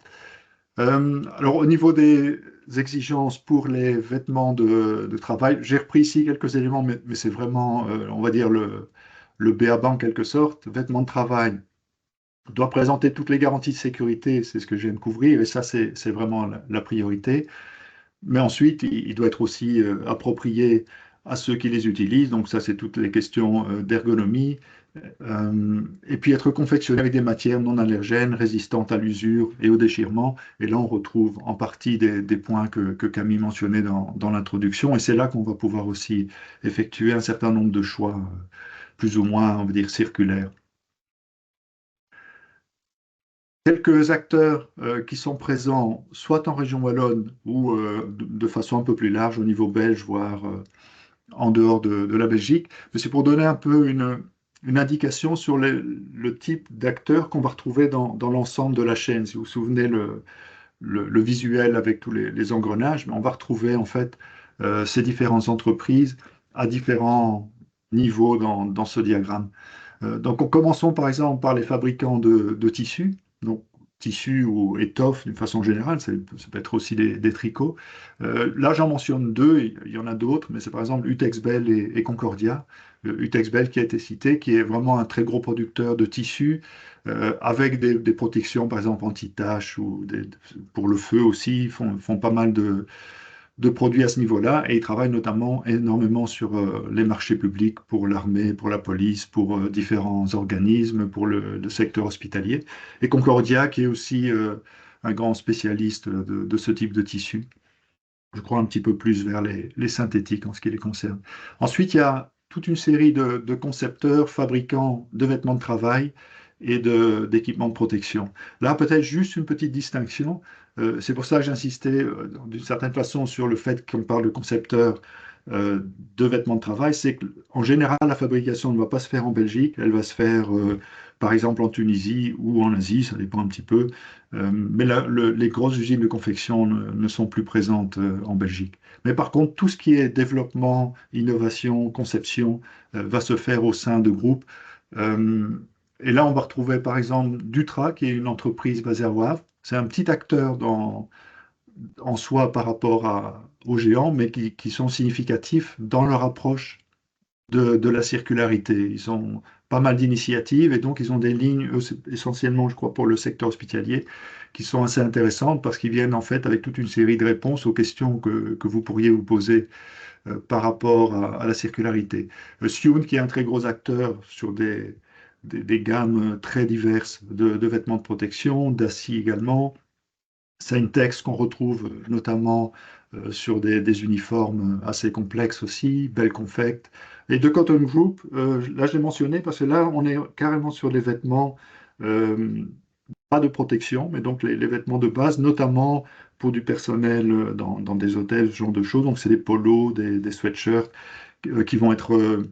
Speaker 3: Alors, au niveau des exigences pour les vêtements de travail, j'ai repris ici quelques éléments, mais c'est vraiment, on va dire, le b.a.-ba en quelque sorte. Vêtements de travail doit présenter toutes les garanties de sécurité, c'est ce que je viens de couvrir, et ça, c'est vraiment la priorité. Mais ensuite, il doit être aussi approprié à ceux qui les utilisent, donc ça, c'est toutes les questions d'ergonomie. Et puis être confectionné avec des matières non allergènes, résistantes à l'usure et au déchirement. Et là, on retrouve en partie des points que Camille mentionnait dans l'introduction. Et c'est là qu'on va pouvoir aussi effectuer un certain nombre de choix, plus ou moins, on va dire, circulaires. Quelques acteurs qui sont présents soit en région wallonne ou de façon un peu plus large au niveau belge, voire en dehors de la Belgique. Mais c'est pour donner un peu une indication sur le type d'acteurs qu'on va retrouver dans l'ensemble de la chaîne. Si vous vous souvenez le visuel avec tous les engrenages, mais on va retrouver en fait ces différentes entreprises à différents niveaux dans ce diagramme. Donc, commençons par exemple par les fabricants de tissus. Donc, tissus ou étoffes d'une façon générale, ça peut être aussi des tricots. Là, j'en mentionne deux, il y en a d'autres, mais c'est par exemple Utexbel et Concordia. Utexbel qui a été cité, qui est vraiment un très gros producteur de tissus, avec des protections, par exemple anti-taches ou pour le feu aussi. Ils font pas mal de produits à ce niveau-là et ils travaillent notamment énormément sur les marchés publics pour l'armée, pour la police, pour différents organismes, pour le secteur hospitalier. Et Concordia, qui est aussi un grand spécialiste de ce type de tissu. Je crois un petit peu plus vers les synthétiques en ce qui les concerne. Ensuite, il y a toute une série de concepteurs, fabricants de vêtements de travail et d'équipements de protection. Là, peut-être juste une petite distinction. C'est pour ça que j'insistais d'une certaine façon sur le fait qu'on parle de concepteurs de vêtements de travail. C'est qu'en général, la fabrication ne va pas se faire en Belgique, elle va se faire par exemple en Tunisie ou en Asie, ça dépend un petit peu. Mais les grosses usines de confection ne sont plus présentes en Belgique. Mais par contre, tout ce qui est développement, innovation, conception va se faire au sein de groupes. Euh, et là, on va retrouver par exemple Dutra, qui est une entreprise basée à Wavre. C'est un petit acteur en soi par rapport aux géants, mais qui sont significatifs dans leur approche de la circularité. Ils ont pas mal d'initiatives et donc ils ont des lignes, essentiellement, je crois, pour le secteur hospitalier, qui sont assez intéressantes parce qu'ils viennent en fait avec toute une série de réponses aux questions que vous pourriez vous poser par rapport à la circularité. Sioun, qui est un très gros acteur sur des gammes très diverses de vêtements de protection, d'acier également. Syntex qu'on retrouve notamment sur des uniformes assez complexes aussi, Bell Confect. Et de Cotton Group, là je l'ai mentionné parce que là on est carrément sur des vêtements, euh, pas de protection, mais donc les vêtements de base, notamment pour du personnel dans des hôtels, ce genre de choses. Donc c'est des polos, des sweatshirts qui vont être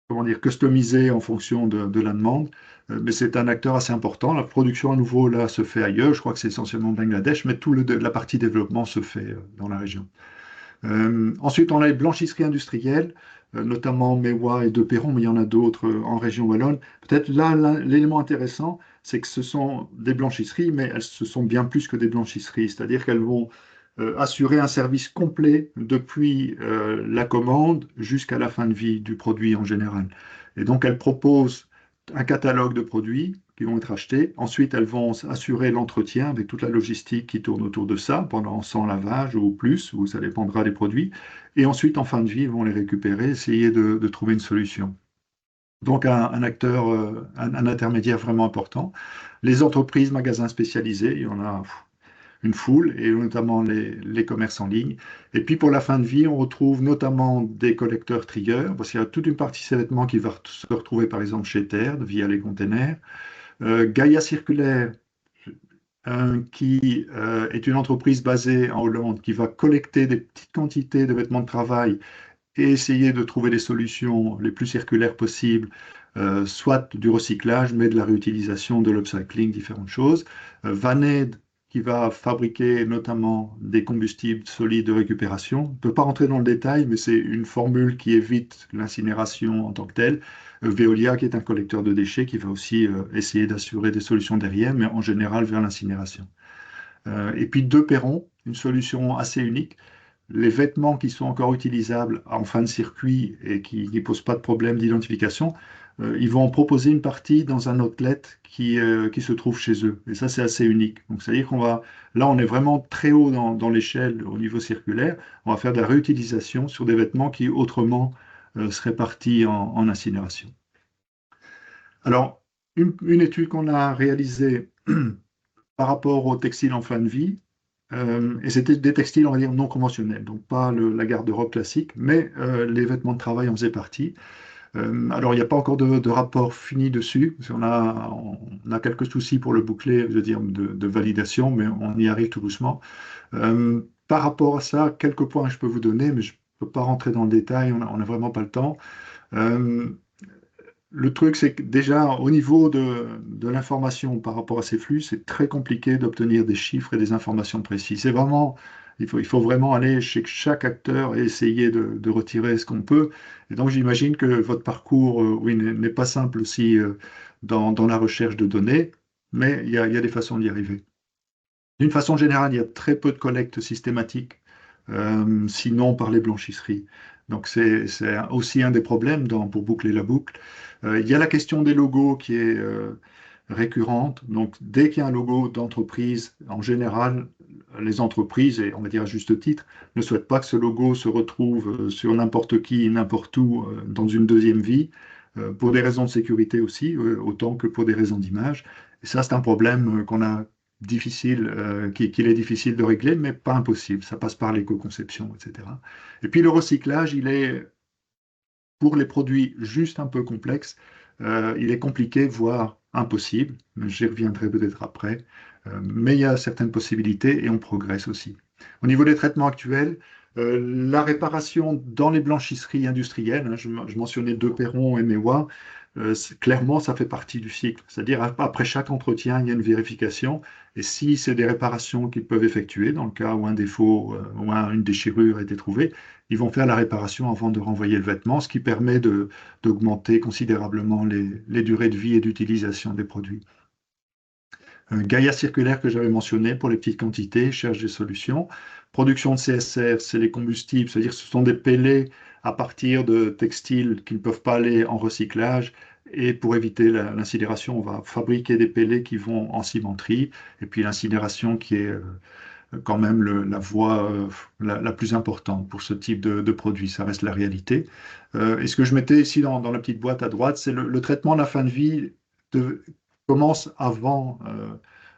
Speaker 3: comment dire, customisé en fonction de la demande. Mais c'est un acteur assez important. La production à nouveau là se fait ailleurs. Je crois que c'est essentiellement Bangladesh, mais la partie développement se fait dans la région. Ensuite, on a les blanchisseries industrielles, notamment Mewa et De Perron, mais il y en a d'autres en région wallonne. Peut-être là, l'élément intéressant, c'est que ce sont des blanchisseries, mais ce sont bien plus que des blanchisseries. C'est-à-dire qu'elles vont assurer un service complet depuis la commande jusqu'à la fin de vie du produit en général. Et donc, elles proposent un catalogue de produits qui vont être achetés. Ensuite, elles vont assurer l'entretien avec toute la logistique qui tourne autour de ça pendant 100 lavages ou plus, ou ça dépendra des produits. Et ensuite, en fin de vie, ils vont les récupérer, essayer de trouver une solution. Donc, un acteur, un intermédiaire vraiment important. Les entreprises, magasins spécialisés, il y en a une foule, et notamment les commerces en ligne. Et puis pour la fin de vie, on retrouve notamment des collecteurs trieurs, parce qu'il y a toute une partie de ces vêtements qui va se retrouver par exemple chez Terre, via les containers. Gaia Circulaire, qui est une entreprise basée en Hollande, qui va collecter des petites quantités de vêtements de travail et essayer de trouver des solutions les plus circulaires possibles, soit du recyclage, mais de la réutilisation, de l'upcycling, différentes choses. Vaned, qui va fabriquer notamment des combustibles solides de récupération. On ne peut pas rentrer dans le détail, mais c'est une formule qui évite l'incinération en tant que telle. Veolia, qui est un collecteur de déchets, qui va aussi essayer d'assurer des solutions derrière, mais en général vers l'incinération. Et puis deux Perron, une solution assez unique. Les vêtements qui sont encore utilisables en fin de circuit et qui ne posent pas de problème d'identification, ils vont en proposer une partie dans un outlet qui se trouve chez eux. Et ça, c'est assez unique. Donc, c'est-à-dire là, on est vraiment très haut dans l'échelle au niveau circulaire. On va faire de la réutilisation sur des vêtements qui autrement seraient partis en incinération. Alors, une étude qu'on a réalisée par rapport aux textiles en fin de vie, et c'était des textiles, on va dire, non conventionnels, donc pas la garde-robe classique, mais les vêtements de travail en faisaient partie. Alors, il n'y a pas encore de rapport fini dessus, parce on a quelques soucis pour le boucler, je veux dire, de validation, mais on y arrive tout doucement. Par rapport à ça, quelques points que je peux vous donner, mais je ne peux pas rentrer dans le détail, on n'a vraiment pas le temps. Le truc, c'est que déjà, au niveau de l'information par rapport à ces flux, c'est très compliqué d'obtenir des chiffres et des informations précises. Il faut vraiment aller chez chaque acteur et essayer de retirer ce qu'on peut. Et donc, j'imagine que votre parcours, oui, n'est pas simple aussi dans la recherche de données, mais il y a des façons d'y arriver. D'une façon générale, il y a très peu de collecte systématique, sinon par les blanchisseries. Donc c'est aussi un des problèmes pour boucler la boucle. Il y a la question des logos qui est récurrente. Donc dès qu'il y a un logo d'entreprise, en général, les entreprises, et on va dire à juste titre, ne souhaitent pas que ce logo se retrouve sur n'importe qui, n'importe où, dans une deuxième vie, pour des raisons de sécurité aussi, autant que pour des raisons d'image. Et ça, c'est un problème qu'on a qu'il est difficile de régler, mais pas impossible. Ça passe par l'éco-conception, etc. Et puis le recyclage, il est, pour les produits juste un peu complexes, il est compliqué, voire impossible. J'y reviendrai peut-être après. Mais il y a certaines possibilités et on progresse aussi. Au niveau des traitements actuels, la réparation dans les blanchisseries industrielles, hein, je mentionnais deux Perron et Méois, clairement, ça fait partie du cycle. C'est-à-dire, après chaque entretien, il y a une vérification. Et si c'est des réparations qu'ils peuvent effectuer, dans le cas où un défaut ou une déchirure a été trouvée, ils vont faire la réparation avant de renvoyer le vêtement, ce qui permet d'augmenter considérablement les durées de vie et d'utilisation des produits. Gaia circulaire que j'avais mentionné pour les petites quantités, cherche des solutions. Production de CSR, c'est les combustibles, c'est-à-dire ce sont des pellets à partir de textiles qui ne peuvent pas aller en recyclage. Et pour éviter l'incinération, on va fabriquer des pellets qui vont en cimenterie. Et puis l'incinération qui est quand même la voie la plus importante pour ce type de produit. Ça reste la réalité. Et ce que je mettais ici dans la petite boîte à droite, c'est le traitement de la fin de vie commence avant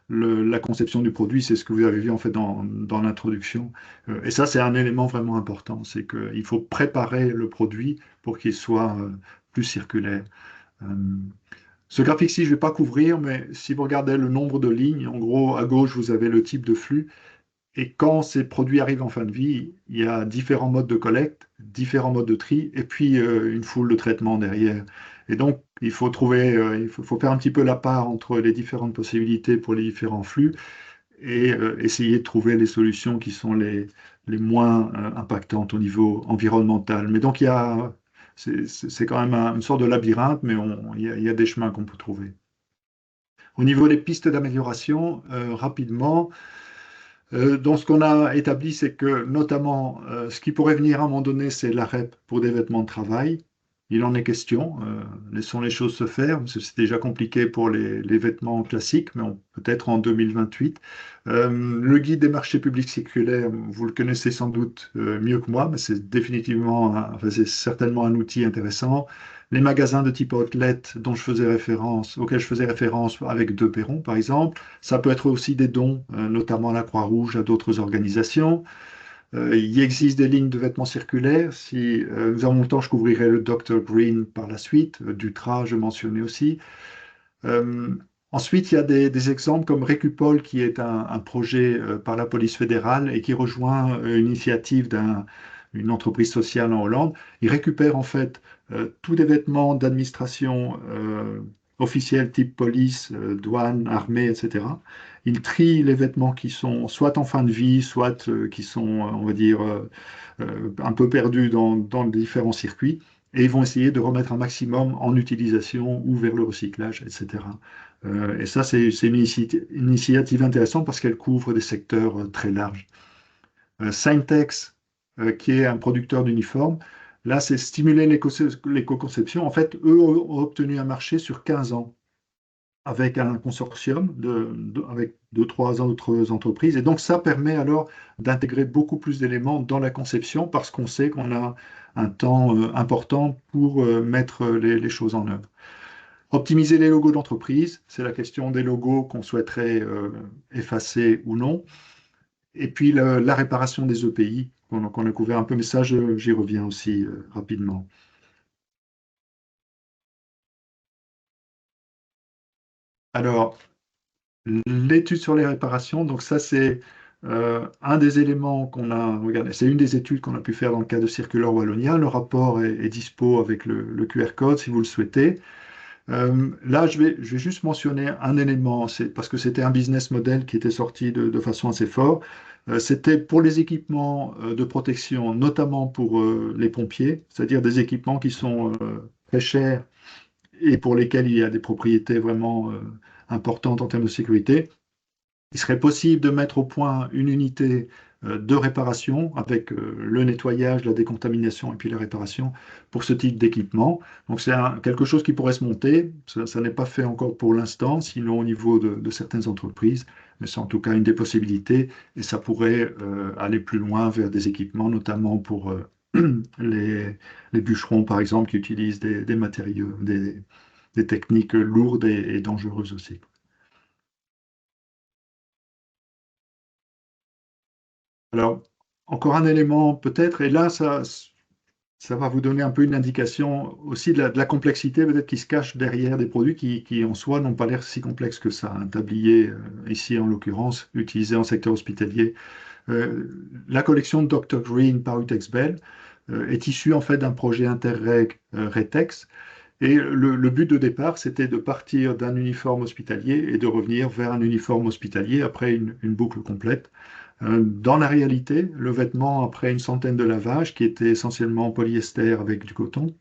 Speaker 3: la conception du produit. C'est ce que vous avez vu en fait dans l'introduction. Et ça, c'est un élément vraiment important. C'est qu'il faut préparer le produit pour qu'il soit plus circulaire. Ce graphique-ci, je ne vais pas couvrir, mais si vous regardez le nombre de lignes, en gros, à gauche, vous avez le type de flux. Et quand ces produits arrivent en fin de vie, il y a différents modes de collecte, différents modes de tri, et puis une foule de traitements derrière. Et donc, il faut faire un petit peu la part entre les différentes possibilités pour les différents flux et essayer de trouver les solutions qui sont les moins impactantes au niveau environnemental. Mais donc, c'est quand même une sorte de labyrinthe, mais il y a des chemins qu'on peut trouver. Au niveau des pistes d'amélioration, rapidement, donc, ce qu'on a établi, c'est que notamment, ce qui pourrait venir à un moment donné, c'est la REP pour des vêtements de travail. il en est question. Laissons les choses se faire, parce que c'est déjà compliqué pour les vêtements classiques, mais peut-être en 2028. Le guide des marchés publics circulaires, vous le connaissez sans doute mieux que moi, mais c'est définitivement, enfin, c'est certainement un outil intéressant. Les magasins de type outlet auxquels je faisais référence avec deux perrons, par exemple, ça peut être aussi des dons, notamment à la Croix-Rouge, à d'autres organisations. Il existe des lignes de vêtements circulaires. Si nous avons le temps, je couvrirai le Dr. Green par la suite. Dutra, je mentionnais aussi. Euh, Ensuite, il y a des exemples comme Récupol, qui est un projet par la police fédérale et qui rejoint une initiative d'une entreprise sociale en Hollande. Ils récupèrent en fait tous les vêtements d'administration officielle type police, douane, armée, etc. Ils trient les vêtements qui sont soit en fin de vie, soit qui sont, on va dire, un peu perdus dans les différents circuits. Et ils vont essayer de remettre un maximum en utilisation ou vers le recyclage, etc. Et ça, c'est une initiative intéressante parce qu'elle couvre des secteurs très larges. Syntex, qui est un producteur d'uniformes, là, c'est stimuler l'éco-conception. En fait, eux ont obtenu un marché sur 15 ans avec un consortium avec deux, trois autres entreprises. Et donc, ça permet alors d'intégrer beaucoup plus d'éléments dans la conception parce qu'on sait qu'on a un temps important pour mettre les choses en œuvre. Optimiser les logos d'entreprise, c'est la question des logos qu'on souhaiterait effacer ou non. Et puis la réparation des EPI, qu'on a couvert un peu, mais ça, j'y reviens aussi rapidement. Alors, l'étude sur les réparations, donc ça, c'est un des éléments qu'on a regardé. C'est une des études qu'on a pu faire dans le cas de Circular Wallonia. Le rapport est dispo avec le QR code si vous le souhaitez. Là, je vais juste mentionner un élément, parce que c'était un business model qui était sorti de façon assez forte. C'était pour les équipements de protection, notamment pour les pompiers, c'est-à-dire des équipements qui sont très chers et pour lesquels il y a des propriétés vraiment importantes en termes de sécurité. Il serait possible de mettre au point une unité de réparation avec le nettoyage, la décontamination et puis la réparation pour ce type d'équipement. Donc c'est quelque chose qui pourrait se monter. Ça n'est pas fait encore pour l'instant, sinon au niveau de certaines entreprises, mais c'est en tout cas une des possibilités et ça pourrait aller plus loin vers des équipements, notamment pour les bûcherons, par exemple, qui utilisent des matériaux, des techniques lourdes et dangereuses aussi. Alors, encore un élément peut-être, et là, ça va vous donner un peu une indication aussi de la complexité peut-être qui se cache derrière des produits qui en soi n'ont pas l'air si complexes que ça. Un tablier, ici en l'occurrence, utilisé en secteur hospitalier. La collection de Dr. Green par Utexbel est issue en fait d'un projet Interreg Retex. Et le but de départ, c'était de partir d'un uniforme hospitalier et de revenir vers un uniforme hospitalier après une boucle complète. Dans la réalité, le vêtement, après une centaine de lavages, qui était essentiellement en polyester avec du coton,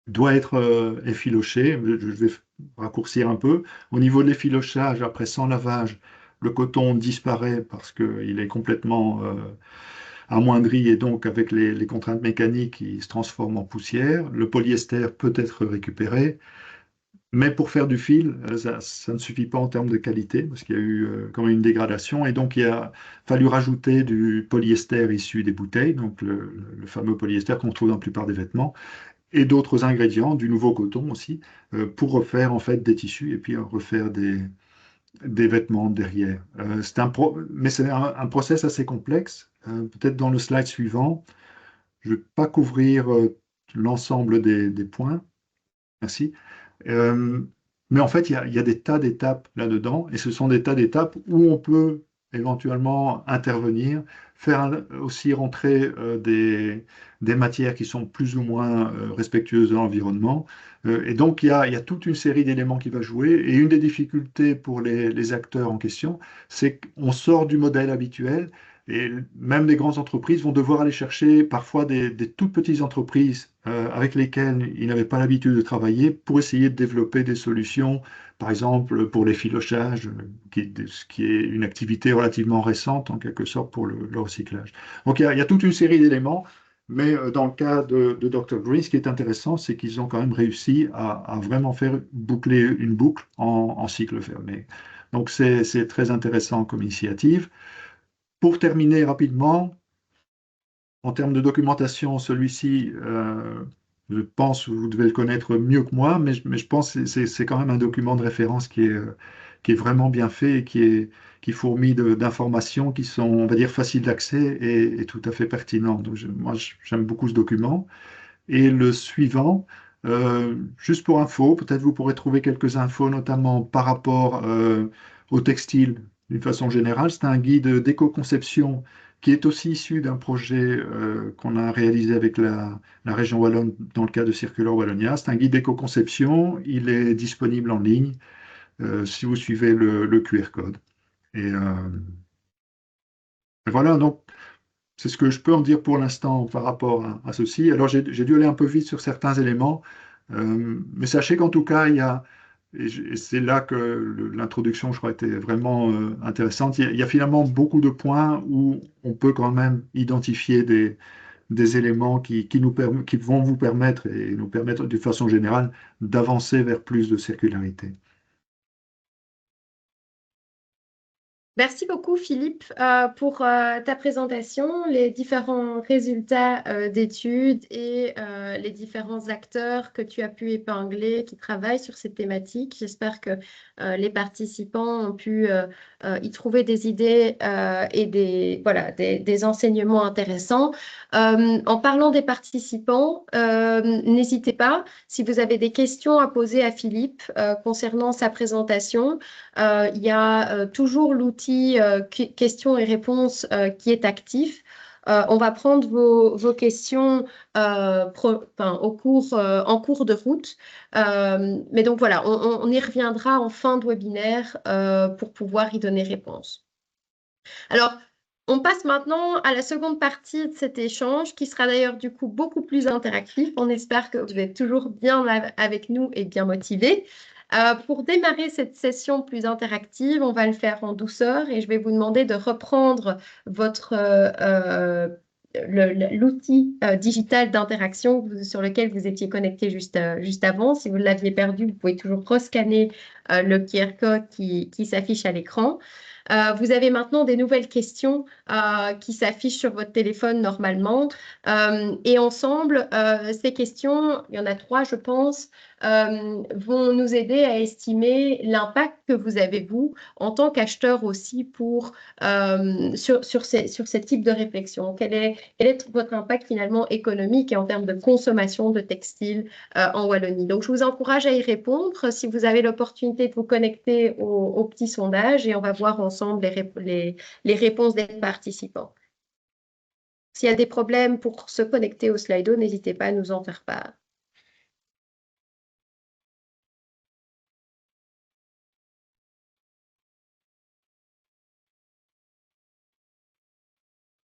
Speaker 3: doit être effiloché. Je vais raccourcir un peu. Au niveau de l'effilochage, après 100 lavages, le coton disparaît parce qu'il est complètement amoindri et donc avec les contraintes mécaniques, il se transforme en poussière. Le polyester peut être récupéré. Mais pour faire du fil, ça ne suffit pas en termes de qualité, parce qu'il y a eu quand même une dégradation, et donc il a fallu rajouter du polyester issu des bouteilles, donc le fameux polyester qu'on trouve dans la plupart des vêtements, et d'autres ingrédients, du nouveau coton aussi, pour refaire en fait des tissus et puis refaire des vêtements derrière. Mais c'est un process assez complexe. Peut-être dans le slide suivant, je ne vais pas couvrir l'ensemble des points. Merci. Euh, mais en fait, il y a des tas d'étapes là-dedans, et ce sont des tas d'étapes où on peut éventuellement intervenir, aussi rentrer des matières qui sont plus ou moins respectueuses de l'environnement. Et donc, il y a toute une série d'éléments qui va jouer. Et une des difficultés pour les acteurs en question, c'est qu'on sort du modèle habituel. Et même les grandes entreprises vont devoir aller chercher parfois des toutes petites entreprises avec lesquelles ils n'avaient pas l'habitude de travailler pour essayer de développer des solutions, par exemple pour les filochages, ce qui est une activité relativement récente en quelque sorte pour le recyclage. Donc il y a toute une série d'éléments. Mais dans le cas de Dr. Green, ce qui est intéressant, c'est qu'ils ont quand même réussi à vraiment faire boucler une boucle en cycle fermé. Donc c'est très intéressant comme initiative. Pour terminer rapidement, en termes de documentation, celui-ci, je pense que vous devez le connaître mieux que moi, mais je pense que c'est quand même un document de référence qui est vraiment bien fait et qui fourmille d'informations qui sont, on va dire, faciles d'accès et tout à fait pertinentes. Donc, moi, j'aime beaucoup ce document. Et le suivant, juste pour info, peut-être vous pourrez trouver quelques infos, notamment par rapport au textile d'une façon générale. C'est un guide d'éco-conception qui est aussi issu d'un projet qu'on a réalisé avec la région Wallonne dans le cadre de Circular Wallonia. C'est un guide d'éco-conception, il est disponible en ligne si vous suivez le QR code. Et voilà, donc c'est ce que je peux en dire pour l'instant par rapport à ceci. Alors, j'ai dû aller un peu vite sur certains éléments, mais sachez qu'en tout cas, il y a, et c'est là que l'introduction, je crois, était vraiment intéressante. Il y a finalement beaucoup de points où on peut quand même identifier des éléments qui vont vous permettre et nous permettre de façon générale d'avancer vers plus de circularité.
Speaker 1: Merci beaucoup, Philippe, pour ta présentation, les différents résultats d'études et les différents acteurs que tu as pu épingler qui travaillent sur cette thématique. J'espère que les participants ont pu y trouver des idées et des enseignements intéressants. En parlant des participants, n'hésitez pas, si vous avez des questions à poser à Philippe concernant sa présentation, il y a toujours l'outil questions et réponses qui est actif. On va prendre vos questions en cours de route. Mais donc voilà, on y reviendra en fin de webinaire pour pouvoir y donner réponse. Alors, on passe maintenant à la seconde partie de cet échange qui sera d'ailleurs du coup beaucoup plus interactif. On espère que vous êtes toujours bien avec nous et bien motivés. Pour démarrer cette session plus interactive, on va le faire en douceur et je vais vous demander de reprendre l'outil digital d'interaction sur lequel vous étiez connecté juste avant. Si vous l'aviez perdu, vous pouvez toujours rescanner le QR code qui s'affiche à l'écran. Vous avez maintenant des nouvelles questions qui s'affichent sur votre téléphone normalement. Et ensemble, ces questions, il y en a 3, je pense, vont nous aider à estimer l'impact que vous avez, vous, en tant qu'acheteur aussi, sur ce type de réflexion. Quel est votre impact finalement économique et en termes de consommation de textiles en Wallonie? Donc, je vous encourage à y répondre si vous avez l'opportunité de vous connecter au petit sondage et on va voir ensemble les réponses des participants. S'il y a des problèmes pour se connecter au Slido, n'hésitez pas à nous en faire part.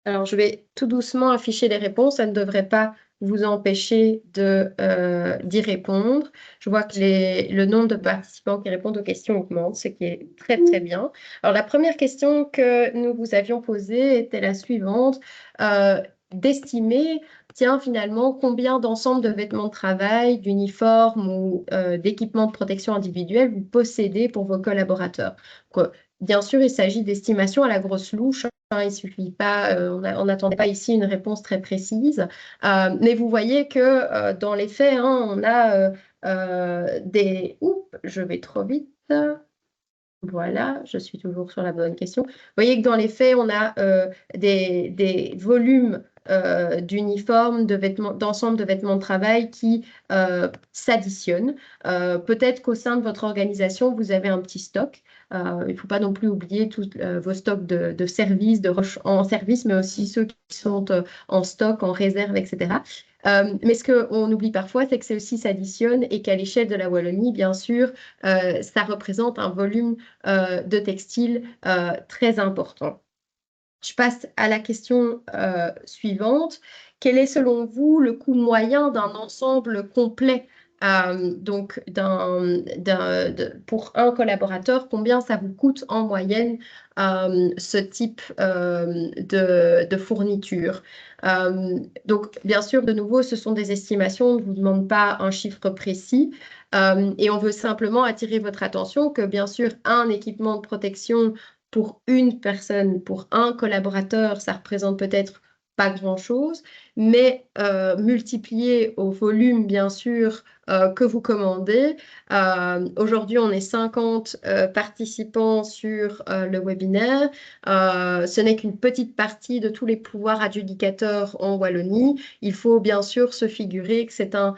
Speaker 1: Alors, je vais tout doucement afficher les réponses. Ça ne devrait pas vous empêcher d'y répondre. Je vois que le nombre de participants qui répondent aux questions augmente, ce qui est très, très bien. Alors, la première question que nous vous avions posée était la suivante. D'estimer, tiens, finalement, combien d'ensembles de vêtements de travail, d'uniformes ou d'équipements de protection individuelle vous possédez pour vos collaborateurs. Donc, bien sûr, il s'agit d'estimations à la grosse louche. Il ne suffit pas, on n'attendait pas ici une réponse très précise. Mais vous voyez que dans les faits, hein, on a des... Oups, je vais trop vite. Voilà, je suis toujours sur la bonne question. Vous voyez que dans les faits, on a des volumes d'uniformes, d'ensemble de vêtements de travail qui s'additionnent. Peut-être qu'au sein de votre organisation, vous avez un petit stock. Il ne faut pas non plus oublier tous vos stocks de services, en service, mais aussi ceux qui sont en stock, en réserve, etc. Mais ce qu'on oublie parfois, c'est que ceux-ci s'additionnent et qu'à l'échelle de la Wallonie, bien sûr, ça représente un volume de textile très important. Je passe à la question suivante. Quel est selon vous le coût moyen d'un ensemble complet Donc, pour un collaborateur, combien ça vous coûte en moyenne ce type de fourniture. Donc, bien sûr, de nouveau, ce sont des estimations, on ne vous demande pas un chiffre précis. Et on veut simplement attirer votre attention que, bien sûr, un équipement de protection pour une personne, pour un collaborateur, ça représente peut-être pas grand-chose, mais multiplié au volume, bien sûr, que vous commandez. Aujourd'hui, on est 50 participants sur le webinaire. Ce n'est qu'une petite partie de tous les pouvoirs adjudicateurs en Wallonie. Il faut bien sûr se figurer que c'est un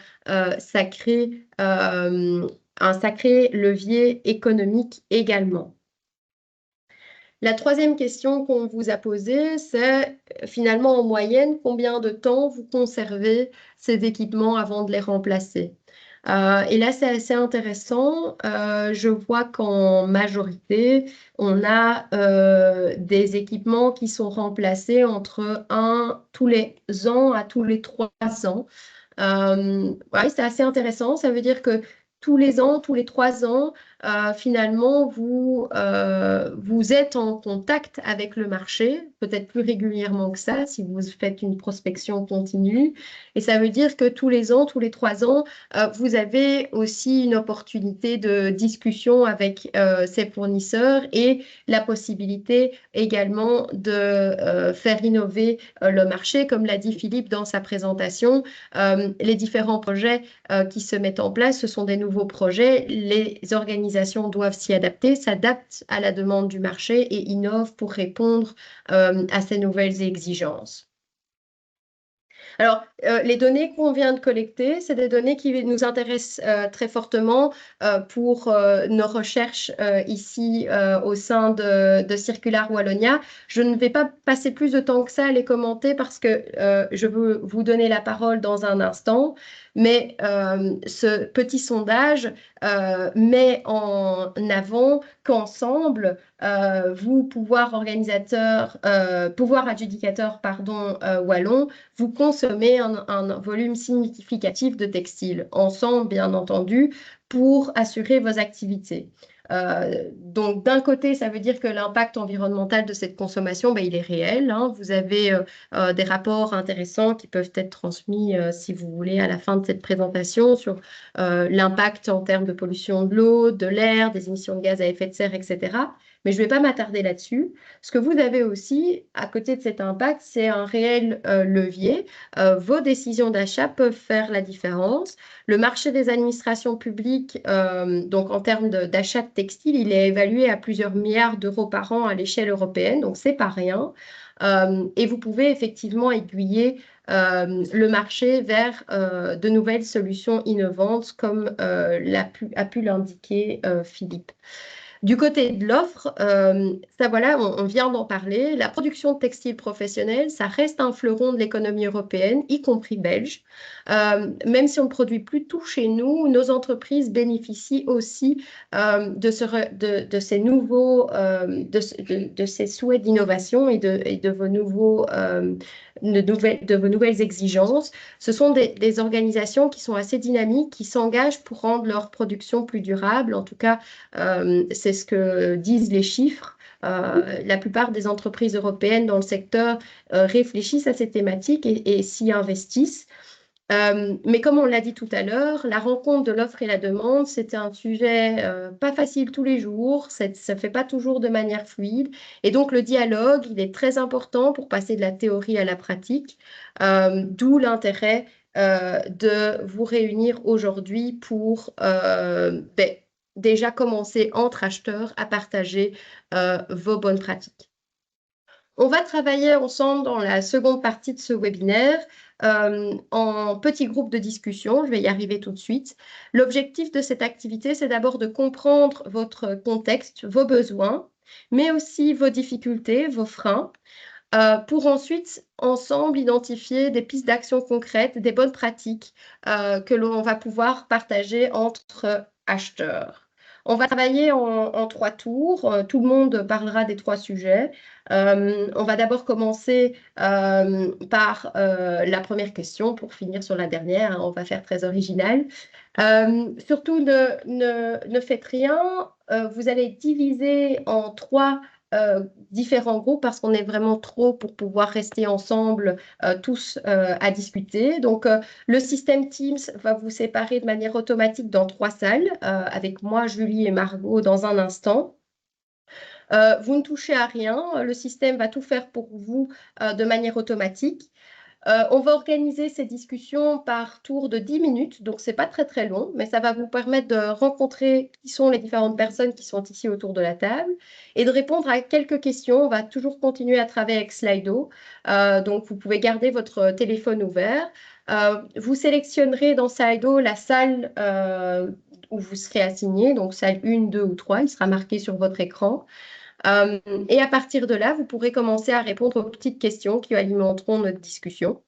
Speaker 1: sacré levier économique également. La troisième question qu'on vous a posée, c'est finalement en moyenne, combien de temps vous conservez ces équipements avant de les remplacer? Et là, c'est assez intéressant. Je vois qu'en majorité, on a des équipements qui sont remplacés entre tous les ans à tous les 3 ans. Ouais, c'est assez intéressant. Ça veut dire que tous les ans, tous les 3 ans, finalement, vous êtes en contact avec le marché, peut-être plus régulièrement que ça, si vous faites une prospection continue. Et ça veut dire que tous les ans, tous les 3 ans, vous avez aussi une opportunité de discussion avec ces fournisseurs et la possibilité également de faire innover le marché, comme l'a dit Philippe dans sa présentation. Les différents projets qui se mettent en place, ce sont des nouveaux projets. Les organisations doivent s'y adapter, s'adaptent à la demande du marché et innovent pour répondre à ces nouvelles exigences. Alors, les données qu'on vient de collecter, c'est des données qui nous intéressent très fortement pour nos recherches ici au sein de Circular Wallonia. Je ne vais pas passer plus de temps que ça à les commenter parce que je veux vous donner la parole dans un instant. Mais ce petit sondage met en avant qu'ensemble, vous, pouvoir adjudicateur wallon, vous consommez un volume significatif de textiles, ensemble bien entendu, pour assurer vos activités. Donc d'un côté, ça veut dire que l'impact environnemental de cette consommation, il est réel. Hein. Vous avez des rapports intéressants qui peuvent être transmis, si vous voulez, à la fin de cette présentation sur l'impact en termes de pollution de l'eau, de l'air, des émissions de gaz à effet de serre, etc. Mais je ne vais pas m'attarder là-dessus. Ce que vous avez aussi, à côté de cet impact, c'est un réel levier. Vos décisions d'achat peuvent faire la différence. Le marché des administrations publiques, donc en termes d'achat de textiles, il est évalué à plusieurs milliards d'euros par an à l'échelle européenne, donc ce n'est pas rien. Et vous pouvez effectivement aiguiller le marché vers de nouvelles solutions innovantes, comme a pu l'indiquer Philippe. Du côté de l'offre, ça voilà, on vient d'en parler. La production de textiles professionnels, ça reste un fleuron de l'économie européenne, y compris belge. Même si on ne produit plus tout chez nous, nos entreprises bénéficient aussi de ces nouveaux, de ces souhaits d'innovation et de vos nouvelles exigences. Ce sont des organisations qui sont assez dynamiques, qui s'engagent pour rendre leur production plus durable. En tout cas, c'est ce que disent les chiffres. La plupart des entreprises européennes dans le secteur réfléchissent à ces thématiques et s'y investissent. Mais comme on l'a dit tout à l'heure, la rencontre de l'offre et la demande, c'est un sujet pas facile tous les jours, ça ne se fait pas toujours de manière fluide. Et donc le dialogue, il est très important pour passer de la théorie à la pratique, d'où l'intérêt de vous réunir aujourd'hui pour déjà commencer entre acheteurs à partager vos bonnes pratiques. On va travailler ensemble dans la seconde partie de ce webinaire en petits groupes de discussion. Je vais y arriver tout de suite. L'objectif de cette activité, c'est d'abord de comprendre votre contexte, vos besoins, mais aussi vos difficultés, vos freins, pour ensuite, ensemble, identifier des pistes d'action concrètes, des bonnes pratiques que l'on va pouvoir partager entre acheteurs. On va travailler en 3 tours. Tout le monde parlera des 3 sujets. On va d'abord commencer par la première question pour finir sur la dernière, hein. On va faire très original. Surtout, ne faites rien. Vous allez diviser en 3 différents groupes parce qu'on est vraiment trop pour pouvoir rester ensemble tous à discuter. Donc, le système Teams va vous séparer de manière automatique dans 3 salles, avec moi, Julie et Margot dans un instant. Vous ne touchez à rien, le système va tout faire pour vous de manière automatique. On va organiser ces discussions par tour de 10 minutes, donc ce n'est pas très très long, mais ça va vous permettre de rencontrer qui sont les différentes personnes qui sont ici autour de la table et de répondre à quelques questions. On va toujours continuer à travailler avec Slido, donc vous pouvez garder votre téléphone ouvert. Vous sélectionnerez dans Slido la salle où vous serez assigné, donc salle 1, 2 ou 3, il sera marqué sur votre écran. Et à partir de là, vous pourrez commencer à répondre aux petites questions qui alimenteront notre discussion.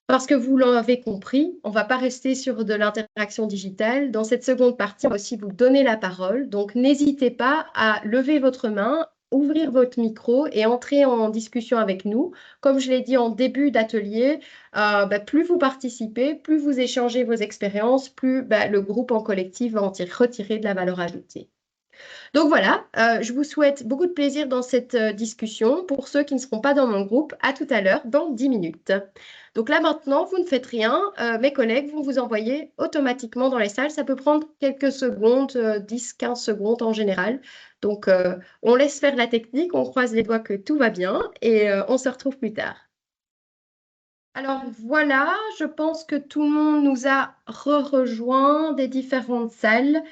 Speaker 1: Parce que vous l'avez compris, on ne va pas rester sur de l'interaction digitale. Dans cette seconde partie, on va aussi vous donner la parole. Donc, n'hésitez pas à lever votre main, ouvrir votre micro et entrer en discussion avec nous. Comme je l'ai dit en début d'atelier, plus vous participez, plus vous échangez vos expériences, plus le groupe en collectif va en retirer de la valeur ajoutée. Donc voilà, je vous souhaite beaucoup de plaisir dans cette discussion. Pour ceux qui ne seront pas dans mon groupe, à tout à l'heure, dans 10 minutes. Donc là maintenant, vous ne faites rien. Mes collègues vont vous envoyer automatiquement dans les salles. Ça peut prendre quelques secondes, 10-15 secondes en général. Donc on laisse faire la technique, on croise les doigts que tout va bien et on se retrouve plus tard. Alors voilà, je pense que tout le monde nous a rejoint des différentes salles.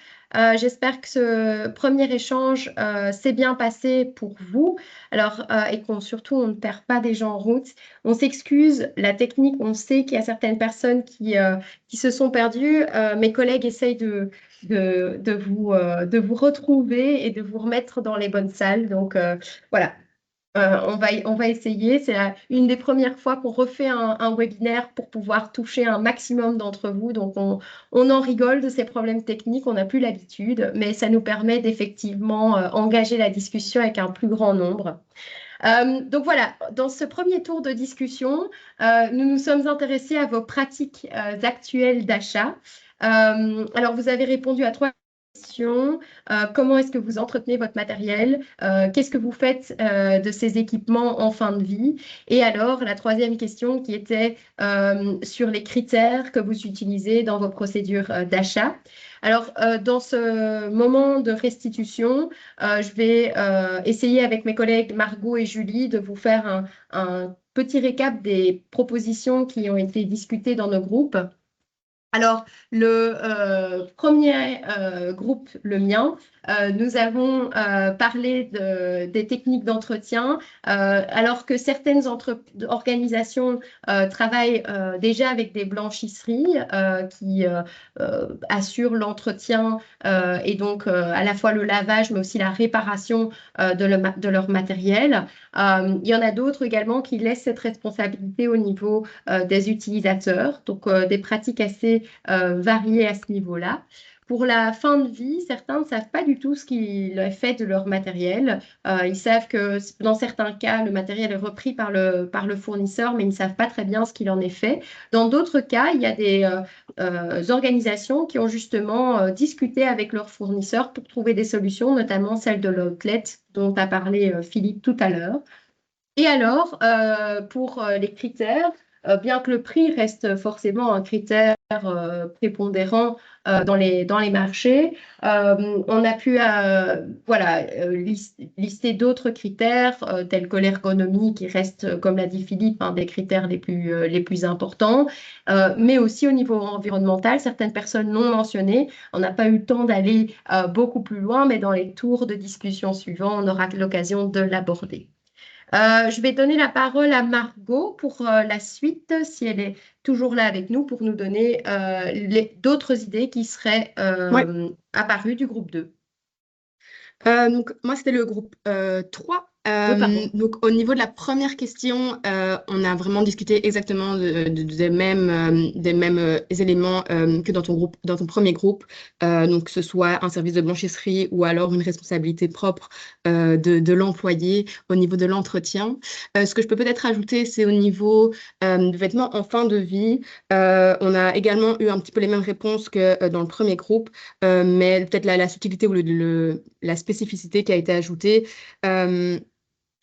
Speaker 1: J'espère que ce premier échange s'est bien passé pour vous. Alors, et surtout, on ne perd pas des gens en route. On s'excuse, la technique, on sait qu'il y a certaines personnes qui se sont perdues. Mes collègues essayent de vous retrouver et de vous remettre dans les bonnes salles. Donc, voilà. On va essayer. C'est une des premières fois qu'on refait un webinaire pour pouvoir toucher un maximum d'entre vous. Donc, on en rigole de ces problèmes techniques. On n'a plus l'habitude, mais ça nous permet d'effectivement engager la discussion avec un plus grand nombre. Donc voilà, dans ce premier tour de discussion, nous nous sommes intéressés à vos pratiques actuelles d'achat. Alors, vous avez répondu à 3 questions. Comment est-ce que vous entretenez votre matériel? Qu'est-ce que vous faites de ces équipements en fin de vie? Et alors, la 3e question qui était sur les critères que vous utilisez dans vos procédures d'achat. Alors, dans ce moment de restitution, je vais essayer avec mes collègues Margot et Julie de vous faire un petit récap des propositions qui ont été discutées dans nos groupes. Alors, le premier groupe, le mien, nous avons parlé des techniques d'entretien, alors que certaines organisations travaillent déjà avec des blanchisseries qui assurent l'entretien et donc à la fois le lavage, mais aussi la réparation de leur matériel. Il y en a d'autres également qui laissent cette responsabilité au niveau des utilisateurs, donc des pratiques assez variées à ce niveau-là. Pour la fin de vie, certains ne savent pas du tout ce qu'il est fait de leur matériel. Ils savent que dans certains cas, le matériel est repris par le fournisseur, mais ils ne savent pas très bien ce qu'il en est fait. Dans d'autres cas, il y a des organisations qui ont justement discuté avec leurs fournisseurs pour trouver des solutions, notamment celle de l'outlet dont a parlé Philippe tout à l'heure. Et alors, pour les critères, bien que le prix reste forcément un critère prépondérant dans les marchés, on a pu lister d'autres critères tels que l'ergonomie qui reste, comme l'a dit Philippe, un des critères les plus importants, mais aussi au niveau environnemental, certaines personnes non mentionnées. On n'a pas eu le temps d'aller beaucoup plus loin, mais dans les tours de discussion suivants, on aura l'occasion de l'aborder. Je vais donner la parole à Margot pour la suite, si elle est toujours là avec nous, pour nous donner d'autres idées qui seraient apparues du groupe 2.
Speaker 4: Donc, moi, c'était le groupe 3.
Speaker 1: Pardon.
Speaker 4: Donc, au niveau de la première question, on a vraiment discuté exactement des mêmes éléments que dans ton groupe, dans ton premier groupe. Donc, que ce soit un service de blanchisserie ou alors une responsabilité propre de l'employé au niveau de l'entretien. Ce que je peux peut-être ajouter, c'est au niveau de vêtements en fin de vie. On a également eu un petit peu les mêmes réponses que dans le premier groupe, mais peut-être la subtilité ou la spécificité qui a été ajoutée.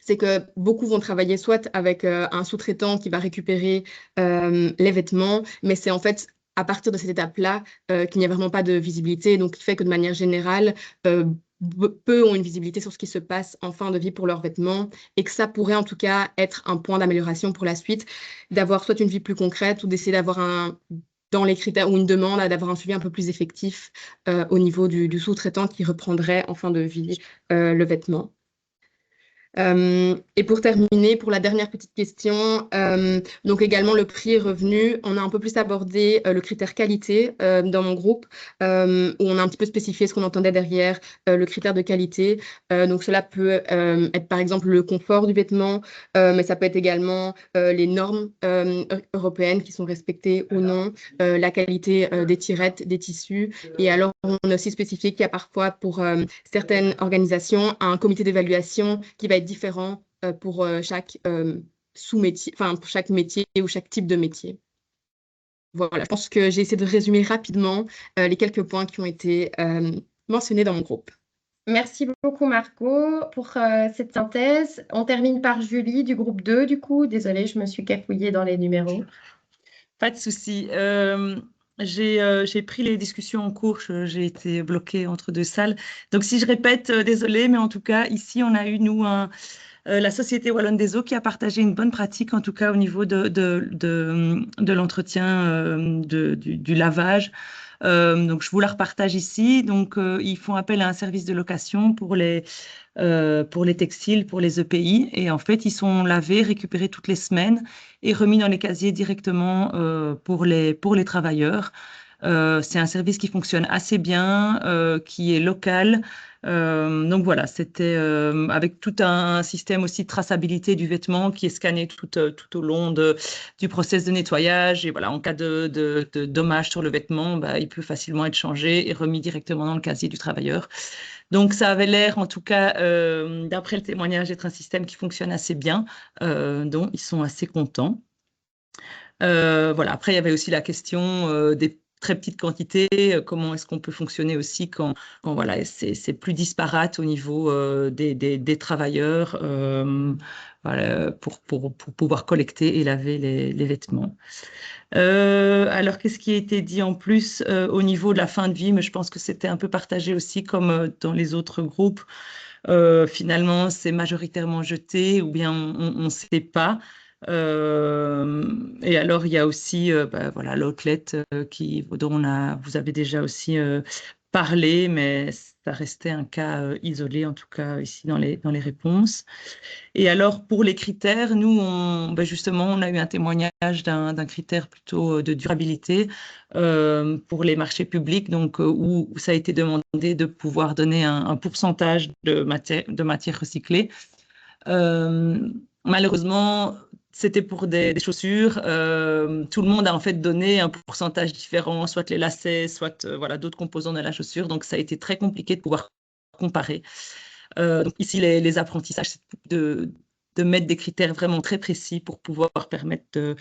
Speaker 4: C'est que beaucoup vont travailler soit avec un sous-traitant qui va récupérer les vêtements, mais c'est en fait à partir de cette étape-là qu'il n'y a vraiment pas de visibilité, donc qui fait que de manière générale, peu ont une visibilité sur ce qui se passe en fin de vie pour leurs vêtements et que ça pourrait en tout cas être un point d'amélioration pour la suite, d'avoir soit une vie plus concrète ou d'essayer d'avoir dans les critères ou une demande d'avoir un suivi un peu plus effectif au niveau du sous-traitant qui reprendrait en fin de vie le vêtement. Et pour terminer, pour la dernière petite question, donc également le prix est revenu. On a un peu plus abordé le critère qualité dans mon groupe, où on a un petit peu spécifié ce qu'on entendait derrière le critère de qualité. Donc cela peut être par exemple le confort du vêtement, mais ça peut être également les normes européennes qui sont respectées ou non, la qualité des tirettes, des tissus. Et alors, on a aussi spécifié qu'il y a parfois pour certaines organisations un comité d'évaluation qui va être différent pour chaque sous-métier, enfin pour chaque métier ou chaque type de métier. Voilà, je pense que j'ai essayé de résumer rapidement les quelques points qui ont été mentionnés dans mon groupe.
Speaker 1: Merci beaucoup, Margot, pour cette synthèse. On termine par Julie du groupe 2, du coup. Désolée, je me suis cafouillée dans les numéros.
Speaker 5: Pas de souci. J'ai pris les discussions en cours, j'ai été bloquée entre deux salles. Donc, si je répète, désolée, mais en tout cas, ici, on a eu, nous, la Société Wallonne des Eaux qui a partagé une bonne pratique, en tout cas au niveau de l'entretien du lavage. Donc, je vous la repartage ici. Donc, ils font appel à un service de location pour les textiles, pour les EPI. Et en fait, ils sont lavés, récupérés toutes les semaines et remis dans les casiers directement pour les travailleurs. C'est un service qui fonctionne assez bien, qui est local. Donc voilà, c'était avec tout un système aussi de traçabilité du vêtement qui est scanné tout au long du process de nettoyage. Et voilà, en cas de dommage sur le vêtement, bah, il peut facilement être changé et remis directement dans le casier du travailleur. Donc ça avait l'air, en tout cas, d'après le témoignage, d'être un système qui fonctionne assez bien, dont ils sont assez contents. Voilà. Après, il y avait aussi la question des très petites quantités, comment est-ce qu'on peut fonctionner aussi quand voilà, c'est plus disparate au niveau des travailleurs voilà, pour pouvoir collecter et laver les vêtements. Alors, qu'est-ce qui a été dit en plus au niveau de la fin de vie? Mais je pense que c'était un peu partagé aussi comme dans les autres groupes. Finalement, c'est majoritairement jeté ou bien on ne sait pas. Et alors, il y a aussi bah, voilà, l'outlet dont vous avez déjà aussi parlé, mais ça restait un cas isolé, en tout cas ici dans les réponses. Et alors, pour les critères, nous, ben justement, on a eu un témoignage d'un critère plutôt de durabilité pour les marchés publics, donc où ça a été demandé de pouvoir donner un pourcentage de matière recyclée. Malheureusement, c'était pour des chaussures. Tout le monde a en fait donné un pourcentage différent, soit les lacets, soit voilà, d'autres composants de la chaussure. Donc, ça a été très compliqué de pouvoir comparer. Donc ici, les apprentissages, c'est de mettre des critères vraiment très précis pour pouvoir permettre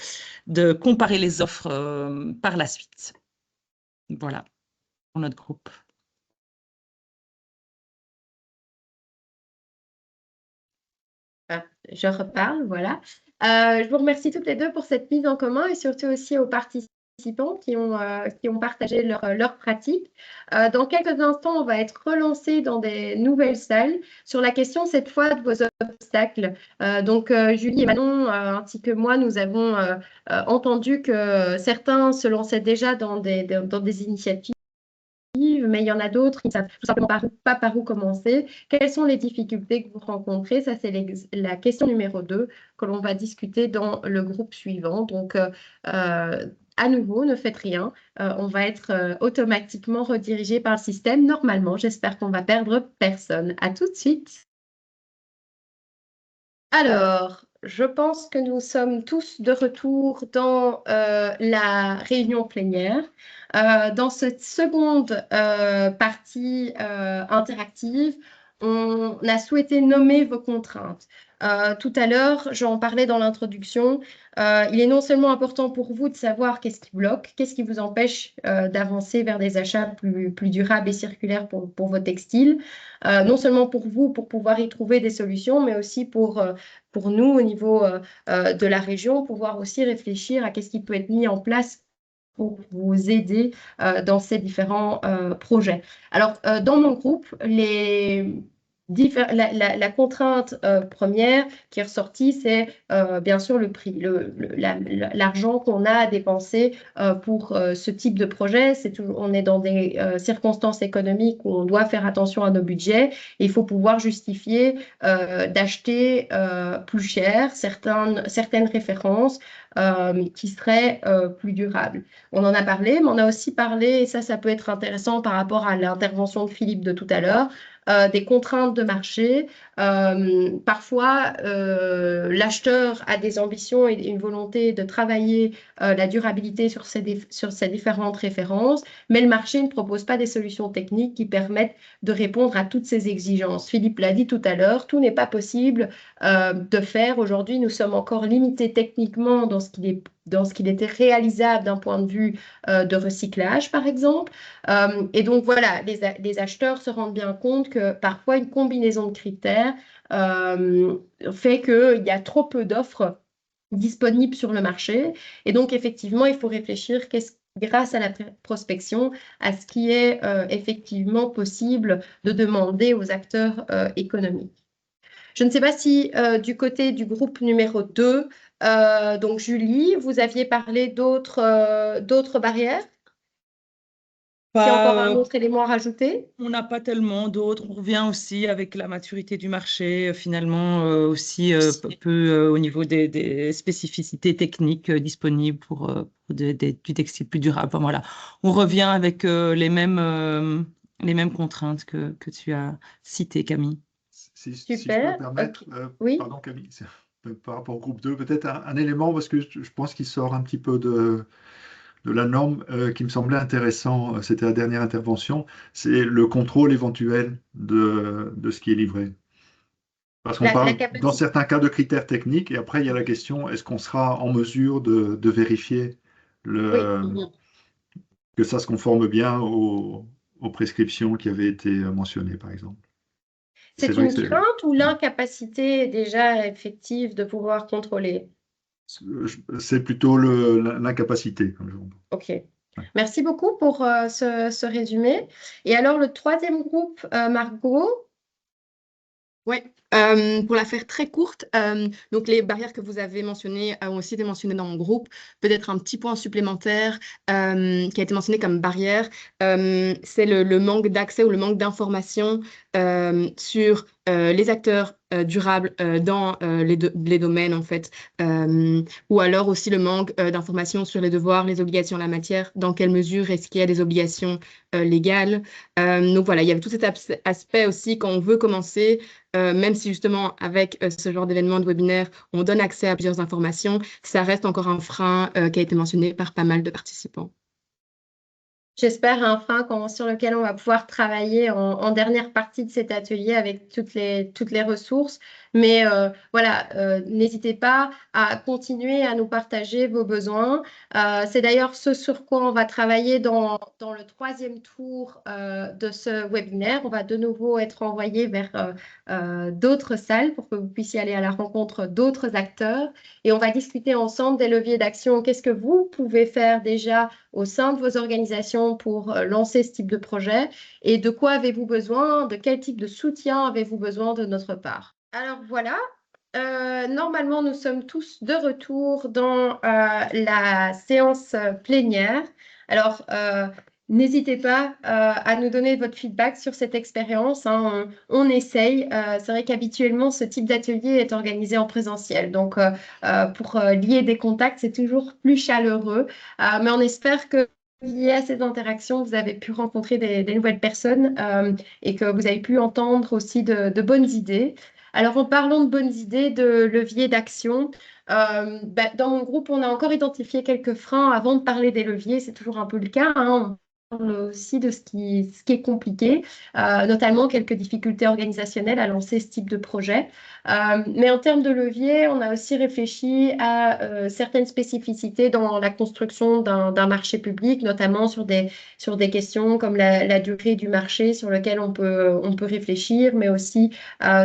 Speaker 5: de comparer les offres par la suite. Voilà, pour notre groupe.
Speaker 1: Je reparle, voilà. Je vous remercie toutes les deux pour cette mise en commun et surtout aussi aux participants qui ont partagé leur pratique. Dans quelques instants, on va être relancé dans des nouvelles salles sur la question cette fois de vos obstacles. Donc, Julie et Manon, ainsi que moi, nous avons entendu que certains se lançaient déjà dans des initiatives, mais il y en a d'autres qui ne savent tout simplement pas par où commencer. Quelles sont les difficultés que vous rencontrez? Ça, c'est la question numéro 2 que l'on va discuter dans le groupe suivant. Donc, à nouveau, ne faites rien. On va être automatiquement redirigé par le système. Normalement, j'espère qu'on va perdre personne. À tout de suite. Alors, je pense que nous sommes tous de retour dans la réunion plénière. Dans cette seconde partie interactive, on a souhaité nommer vos contraintes. Tout à l'heure, j'en parlais dans l'introduction, il est non seulement important pour vous de savoir qu'est-ce qui bloque, qu'est-ce qui vous empêche d'avancer vers des achats plus durables et circulaires pour vos textiles, non seulement pour vous, pour pouvoir y trouver des solutions, mais aussi pour nous, au niveau de la région, pouvoir aussi réfléchir à qu'est-ce qui peut être mis en place pour vous aider dans ces différents projets. Alors, dans mon groupe, la contrainte première qui est ressortie, c'est bien sûr le prix, l'argent qu'on a à dépenser pour ce type de projet. On est dans des circonstances économiques où on doit faire attention à nos budgets et il faut pouvoir justifier d'acheter plus cher certaines références qui seraient plus durables. On en a parlé, mais on a aussi parlé, et ça peut être intéressant par rapport à l'intervention de Philippe de tout à l'heure, des contraintes de marché. Parfois, l'acheteur a des ambitions et une volonté de travailler la durabilité sur ces différentes références, mais le marché ne propose pas des solutions techniques qui permettent de répondre à toutes ces exigences. Philippe l'a dit tout à l'heure, tout n'est pas possible de faire. Aujourd'hui, nous sommes encore limités techniquement dans ce qu'il était réalisable d'un point de vue de recyclage, par exemple. Et donc, voilà, les acheteurs se rendent bien compte que parfois, une combinaison de critères fait qu'il y a trop peu d'offres disponibles sur le marché. Et donc, effectivement, il faut réfléchir grâce à la prospection, à ce qui est effectivement possible de demander aux acteurs économiques. Je ne sais pas si du côté du groupe numéro 2, donc Julie, vous aviez parlé d'autres barrières? C'est encore un autre élément à rajouter?
Speaker 5: On n'a pas tellement d'autres. On revient aussi avec la maturité du marché, finalement, aussi au niveau des spécificités techniques disponibles pour du textile plus durable. Enfin, voilà. On revient avec les mêmes contraintes que tu as citées, Camille.
Speaker 3: Si je peux
Speaker 1: Super.
Speaker 3: me permettre,
Speaker 1: Oui.
Speaker 3: pardon Camille, par rapport au groupe 2, peut-être un élément, parce que je pense qu'il sort un petit peu de la norme qui me semblait intéressant, c'était la dernière intervention, c'est le contrôle éventuel de ce qui est livré. Parce qu'on parle dans certains cas de critères techniques, et après il y a la question, est-ce qu'on sera en mesure de vérifier que ça se conforme bien aux prescriptions qui avaient été mentionnées, par exemple.
Speaker 1: C'est une crainte ou l'incapacité déjà effective de pouvoir contrôler?
Speaker 3: C'est plutôt l'incapacité.
Speaker 1: Ok. Merci beaucoup pour ce résumé. Et alors, le troisième groupe, Margot?
Speaker 4: Oui, pour la faire très courte, donc les barrières que vous avez mentionnées ont aussi été mentionnées dans mon groupe. Peut-être un petit point supplémentaire qui a été mentionné comme barrière, c'est le manque d'accès ou le manque d'information sur les acteurs durables dans les domaines, en fait, ou alors aussi le manque d'informations sur les devoirs, les obligations en la matière, dans quelle mesure est-ce qu'il y a des obligations légales. Donc voilà, il y avait tout cet aspect aussi quand on veut commencer, même si justement avec ce genre d'événement de webinaire, on donne accès à plusieurs informations, ça reste encore un frein qui a été mentionné par pas mal de participants.
Speaker 1: J'espère un frein sur lequel on va pouvoir travailler en dernière partie de cet atelier avec toutes les ressources. Mais voilà, n'hésitez pas à continuer à nous partager vos besoins. C'est d'ailleurs ce sur quoi on va travailler dans le troisième tour de ce webinaire. On va de nouveau être envoyé vers d'autres salles pour que vous puissiez aller à la rencontre d'autres acteurs. Et on va discuter ensemble des leviers d'action. Qu'est-ce que vous pouvez faire déjà au sein de vos organisations pour lancer ce type de projet et de quoi avez-vous besoin, de quel type de soutien avez-vous besoin de notre part. Alors voilà, normalement nous sommes tous de retour dans la séance plénière. Alors n'hésitez pas à nous donner votre feedback sur cette expérience. Hein. On essaye. C'est vrai qu'habituellement, ce type d'atelier est organisé en présentiel. Donc, pour lier des contacts, c'est toujours plus chaleureux. Mais on espère que lié à ces interactions, vous avez pu rencontrer des nouvelles personnes et que vous avez pu entendre aussi de bonnes idées. Alors, en parlant de bonnes idées, de leviers d'action, dans mon groupe, on a encore identifié quelques freins. Avant de parler des leviers, c'est toujours un peu le cas, hein. On parle aussi de ce qui est compliqué, notamment quelques difficultés organisationnelles à lancer ce type de projet. Mais en termes de leviers, on a aussi réfléchi à certaines spécificités dans la construction d'un marché public, notamment sur des questions comme la durée du marché sur lequel on peut réfléchir, mais aussi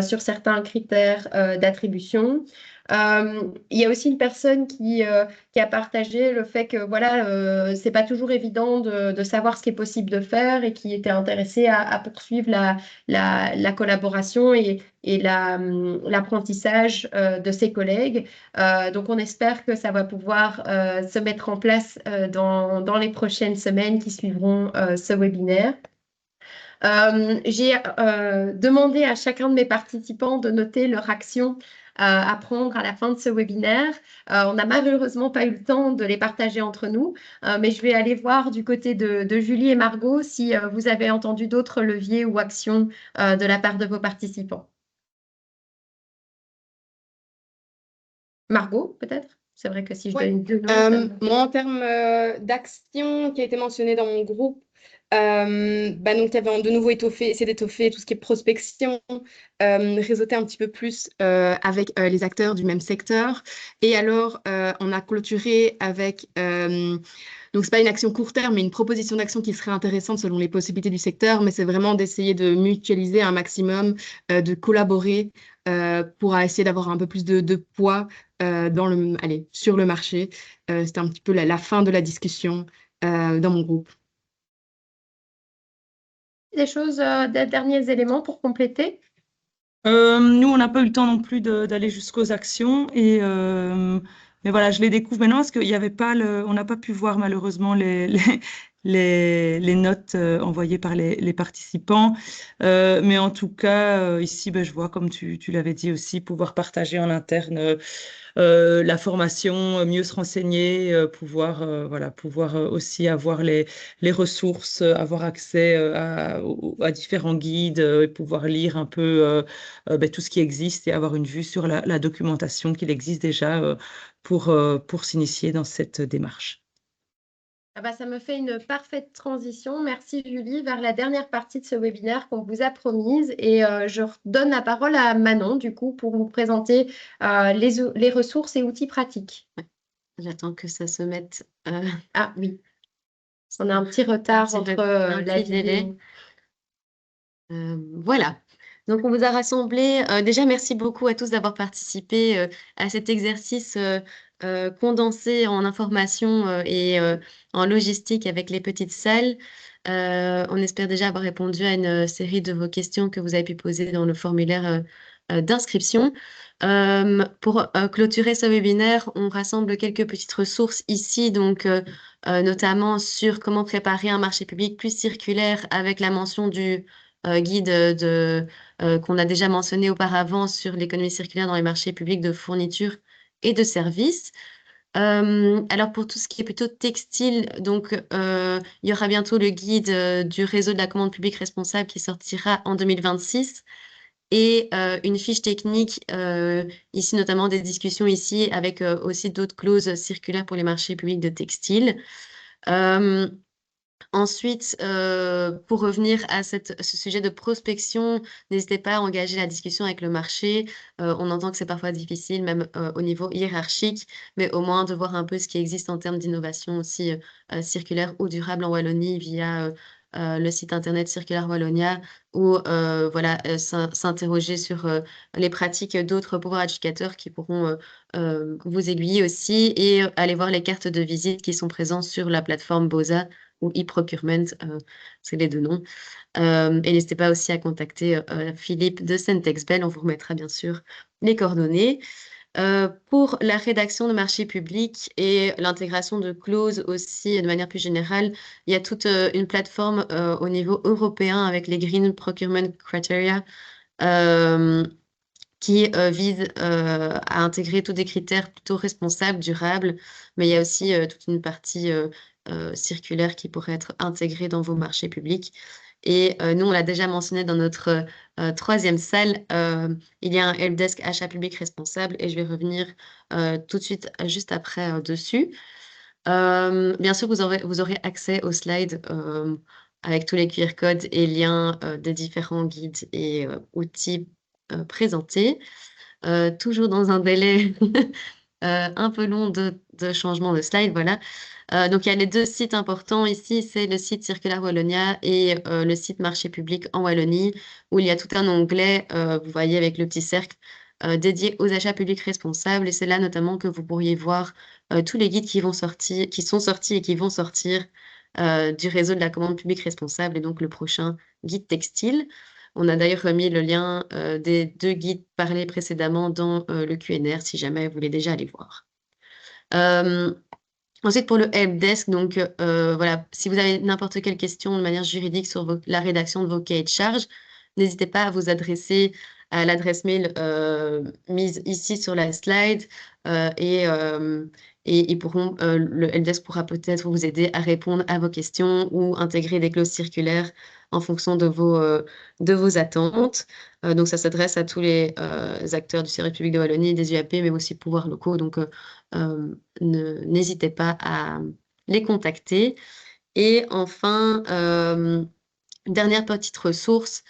Speaker 1: sur certains critères d'attribution. Il y a aussi une personne qui a partagé le fait que voilà, c'est pas toujours évident de savoir ce qui est possible de faire et qui était intéressée à poursuivre la collaboration et l'apprentissage de ses collègues. Donc, on espère que ça va pouvoir se mettre en place dans les prochaines semaines qui suivront ce webinaire. J'ai demandé à chacun de mes participants de noter leur action à prendre à la fin de ce webinaire. On n'a malheureusement pas eu le temps de les partager entre nous, mais je vais aller voir du côté de Julie et Margot si vous avez entendu d'autres leviers ou actions de la part de vos participants. Margot, peut-être? C'est vrai que si je donne deux noms.
Speaker 4: Moi, en termes d'action qui a été mentionnée dans mon groupe, donc tu avais de nouveau essayé d'étoffer tout ce qui est prospection, réseauter un petit peu plus avec les acteurs du même secteur. Et alors, on a clôturé avec, donc c'est pas une action court terme, mais une proposition d'action qui serait intéressante selon les possibilités du secteur, mais c'est vraiment d'essayer de mutualiser un maximum, de collaborer pour essayer d'avoir un peu plus de poids sur le marché. C'était un petit peu la fin de la discussion dans mon groupe.
Speaker 1: Des choses, des derniers éléments pour compléter?
Speaker 5: Nous, on n'a pas eu le temps non plus d'aller jusqu'aux actions. Mais voilà, je les découvre maintenant parce qu'il y avait pas on n'a pas pu voir malheureusement les notes envoyées par les participants. Mais en tout cas, ici, je vois, comme tu l'avais dit aussi, pouvoir partager en interne la formation, mieux se renseigner, pouvoir aussi avoir les ressources, avoir accès à différents guides et pouvoir lire un peu tout ce qui existe et avoir une vue sur la documentation qu'il existe déjà pour s'initier dans cette démarche.
Speaker 1: Ça me fait une parfaite transition. Merci Julie, vers la dernière partie de ce webinaire qu'on vous a promise. Et je redonne la parole à Manon, du coup, pour vous présenter les ressources et outils pratiques.
Speaker 2: J'attends que ça se mette.
Speaker 1: Ah oui, on a un petit retard entre la vidéo.
Speaker 2: Voilà. Donc, on vous a rassemblé. Déjà, merci beaucoup à tous d'avoir participé à cet exercice condensé en information et en logistique avec les petites salles. On espère déjà avoir répondu à une série de vos questions que vous avez pu poser dans le formulaire d'inscription. Pour clôturer ce webinaire, on rassemble quelques petites ressources ici, donc notamment sur comment préparer un marché public plus circulaire avec la mention du guide qu'on a déjà mentionné auparavant sur l'économie circulaire dans les marchés publics de fourniture et de services. Alors pour tout ce qui est plutôt textile, donc il y aura bientôt le guide du réseau de la commande publique responsable qui sortira en 2026 et une fiche technique, ici notamment des discussions ici avec aussi d'autres clauses circulaires pour les marchés publics de textile. Ensuite, pour revenir à ce sujet de prospection, n'hésitez pas à engager la discussion avec le marché. On entend que c'est parfois difficile, même au niveau hiérarchique, mais au moins de voir un peu ce qui existe en termes d'innovation aussi circulaire ou durable en Wallonie via le site internet Circulaire Wallonia ou s'interroger sur les pratiques d'autres pouvoirs éducateurs qui pourront vous aiguiller aussi et aller voir les cartes de visite qui sont présentes sur la plateforme BOSA ou e-procurement, c'est les deux noms. Et n'hésitez pas aussi à contacter Philippe de Centexbel, on vous remettra bien sûr les coordonnées. Pour la rédaction de marchés publics et l'intégration de clauses aussi de manière plus générale, il y a toute une plateforme au niveau européen avec les Green Procurement Criteria qui vise à intégrer tous des critères plutôt responsables, durables, mais il y a aussi toute une partie circulaire qui pourrait être intégrée dans vos marchés publics. Et nous, on l'a déjà mentionné dans notre troisième salle, il y a un helpdesk achat public responsable et je vais revenir tout de suite, juste après, dessus. Bien sûr, vous aurez accès aux slides avec tous les QR codes et liens des différents guides et outils présentés. Toujours dans un délai un peu long de changement de slide, voilà. Donc, il y a les deux sites importants ici, c'est le site Circulaire Wallonia et le site Marché public en Wallonie, où il y a tout un onglet, vous voyez avec le petit cercle, dédié aux achats publics responsables. Et c'est là notamment que vous pourriez voir tous les guides qui sont sortis et qui vont sortir du réseau de la commande publique responsable et donc le prochain guide textile. On a d'ailleurs remis le lien des deux guides parlés précédemment dans le QNR si jamais vous voulez déjà aller voir. Ensuite, pour le helpdesk, donc voilà, si vous avez n'importe quelle question de manière juridique sur la rédaction de vos cahiers de charges, n'hésitez pas à vous adresser à l'adresse mail mise ici sur la slide et ils pourront, le helpdesk pourra peut-être vous aider à répondre à vos questions ou intégrer des clauses circulaires en fonction de vos attentes. Donc, ça s'adresse à tous les acteurs du service public de Wallonie, des UAP, mais aussi pouvoirs locaux. Donc, n'hésitez pas à les contacter. Et enfin, dernière petite ressource,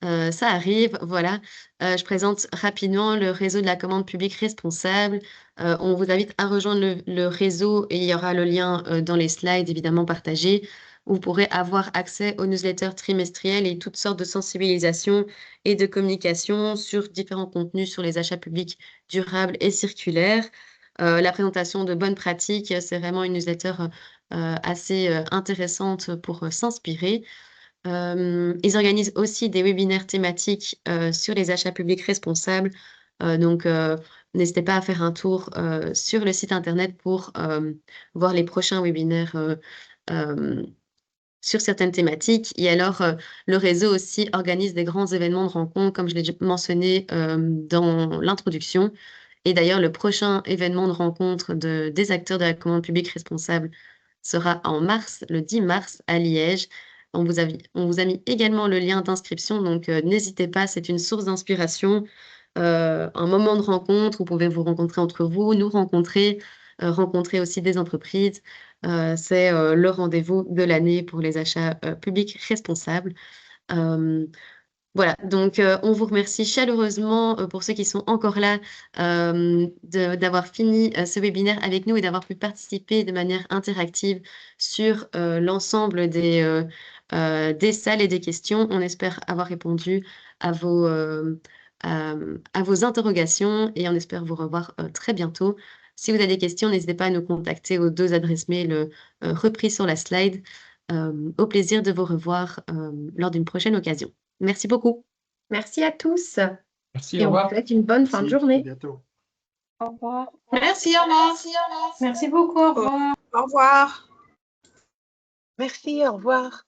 Speaker 2: ça arrive, voilà. Je présente rapidement le réseau de la commande publique responsable. On vous invite à rejoindre le réseau et il y aura le lien dans les slides évidemment partagés. Où vous pourrez avoir accès aux newsletters trimestriels et toutes sortes de sensibilisation et de communication sur différents contenus sur les achats publics durables et circulaires. La présentation de bonnes pratiques, c'est vraiment une newsletter assez intéressante pour s'inspirer. Ils organisent aussi des webinaires thématiques sur les achats publics responsables. Donc, n'hésitez pas à faire un tour sur le site internet pour voir les prochains webinaires sur certaines thématiques. Et alors, le réseau aussi organise des grands événements de rencontres, comme je l'ai mentionné dans l'introduction. Et d'ailleurs, le prochain événement de rencontre des acteurs de la commande publique responsable sera en mars, le 10 mars, à Liège. On vous a mis également le lien d'inscription, donc n'hésitez pas, c'est une source d'inspiration, un moment de rencontre où vous pouvez vous rencontrer entre vous, nous rencontrer, rencontrer aussi des entreprises. C'est le rendez-vous de l'année pour les achats publics responsables. Voilà, donc on vous remercie chaleureusement pour ceux qui sont encore là d'avoir fini ce webinaire avec nous et d'avoir pu participer de manière interactive sur l'ensemble des salles et des questions. On espère avoir répondu à vos interrogations et on espère vous revoir très bientôt. Si vous avez des questions, n'hésitez pas à nous contacter aux deux adresses mail reprises sur la slide. Au plaisir de vous revoir lors d'une prochaine occasion. Merci beaucoup.
Speaker 1: Merci à tous.
Speaker 3: Merci,
Speaker 1: Et
Speaker 3: au
Speaker 1: on
Speaker 3: revoir.
Speaker 1: vous souhaite une bonne fin de
Speaker 3: Merci, à
Speaker 1: journée.
Speaker 3: bientôt.
Speaker 6: Au revoir.
Speaker 7: Merci, au revoir.
Speaker 6: Merci beaucoup. Au revoir.
Speaker 7: Au revoir.
Speaker 6: Merci, au revoir.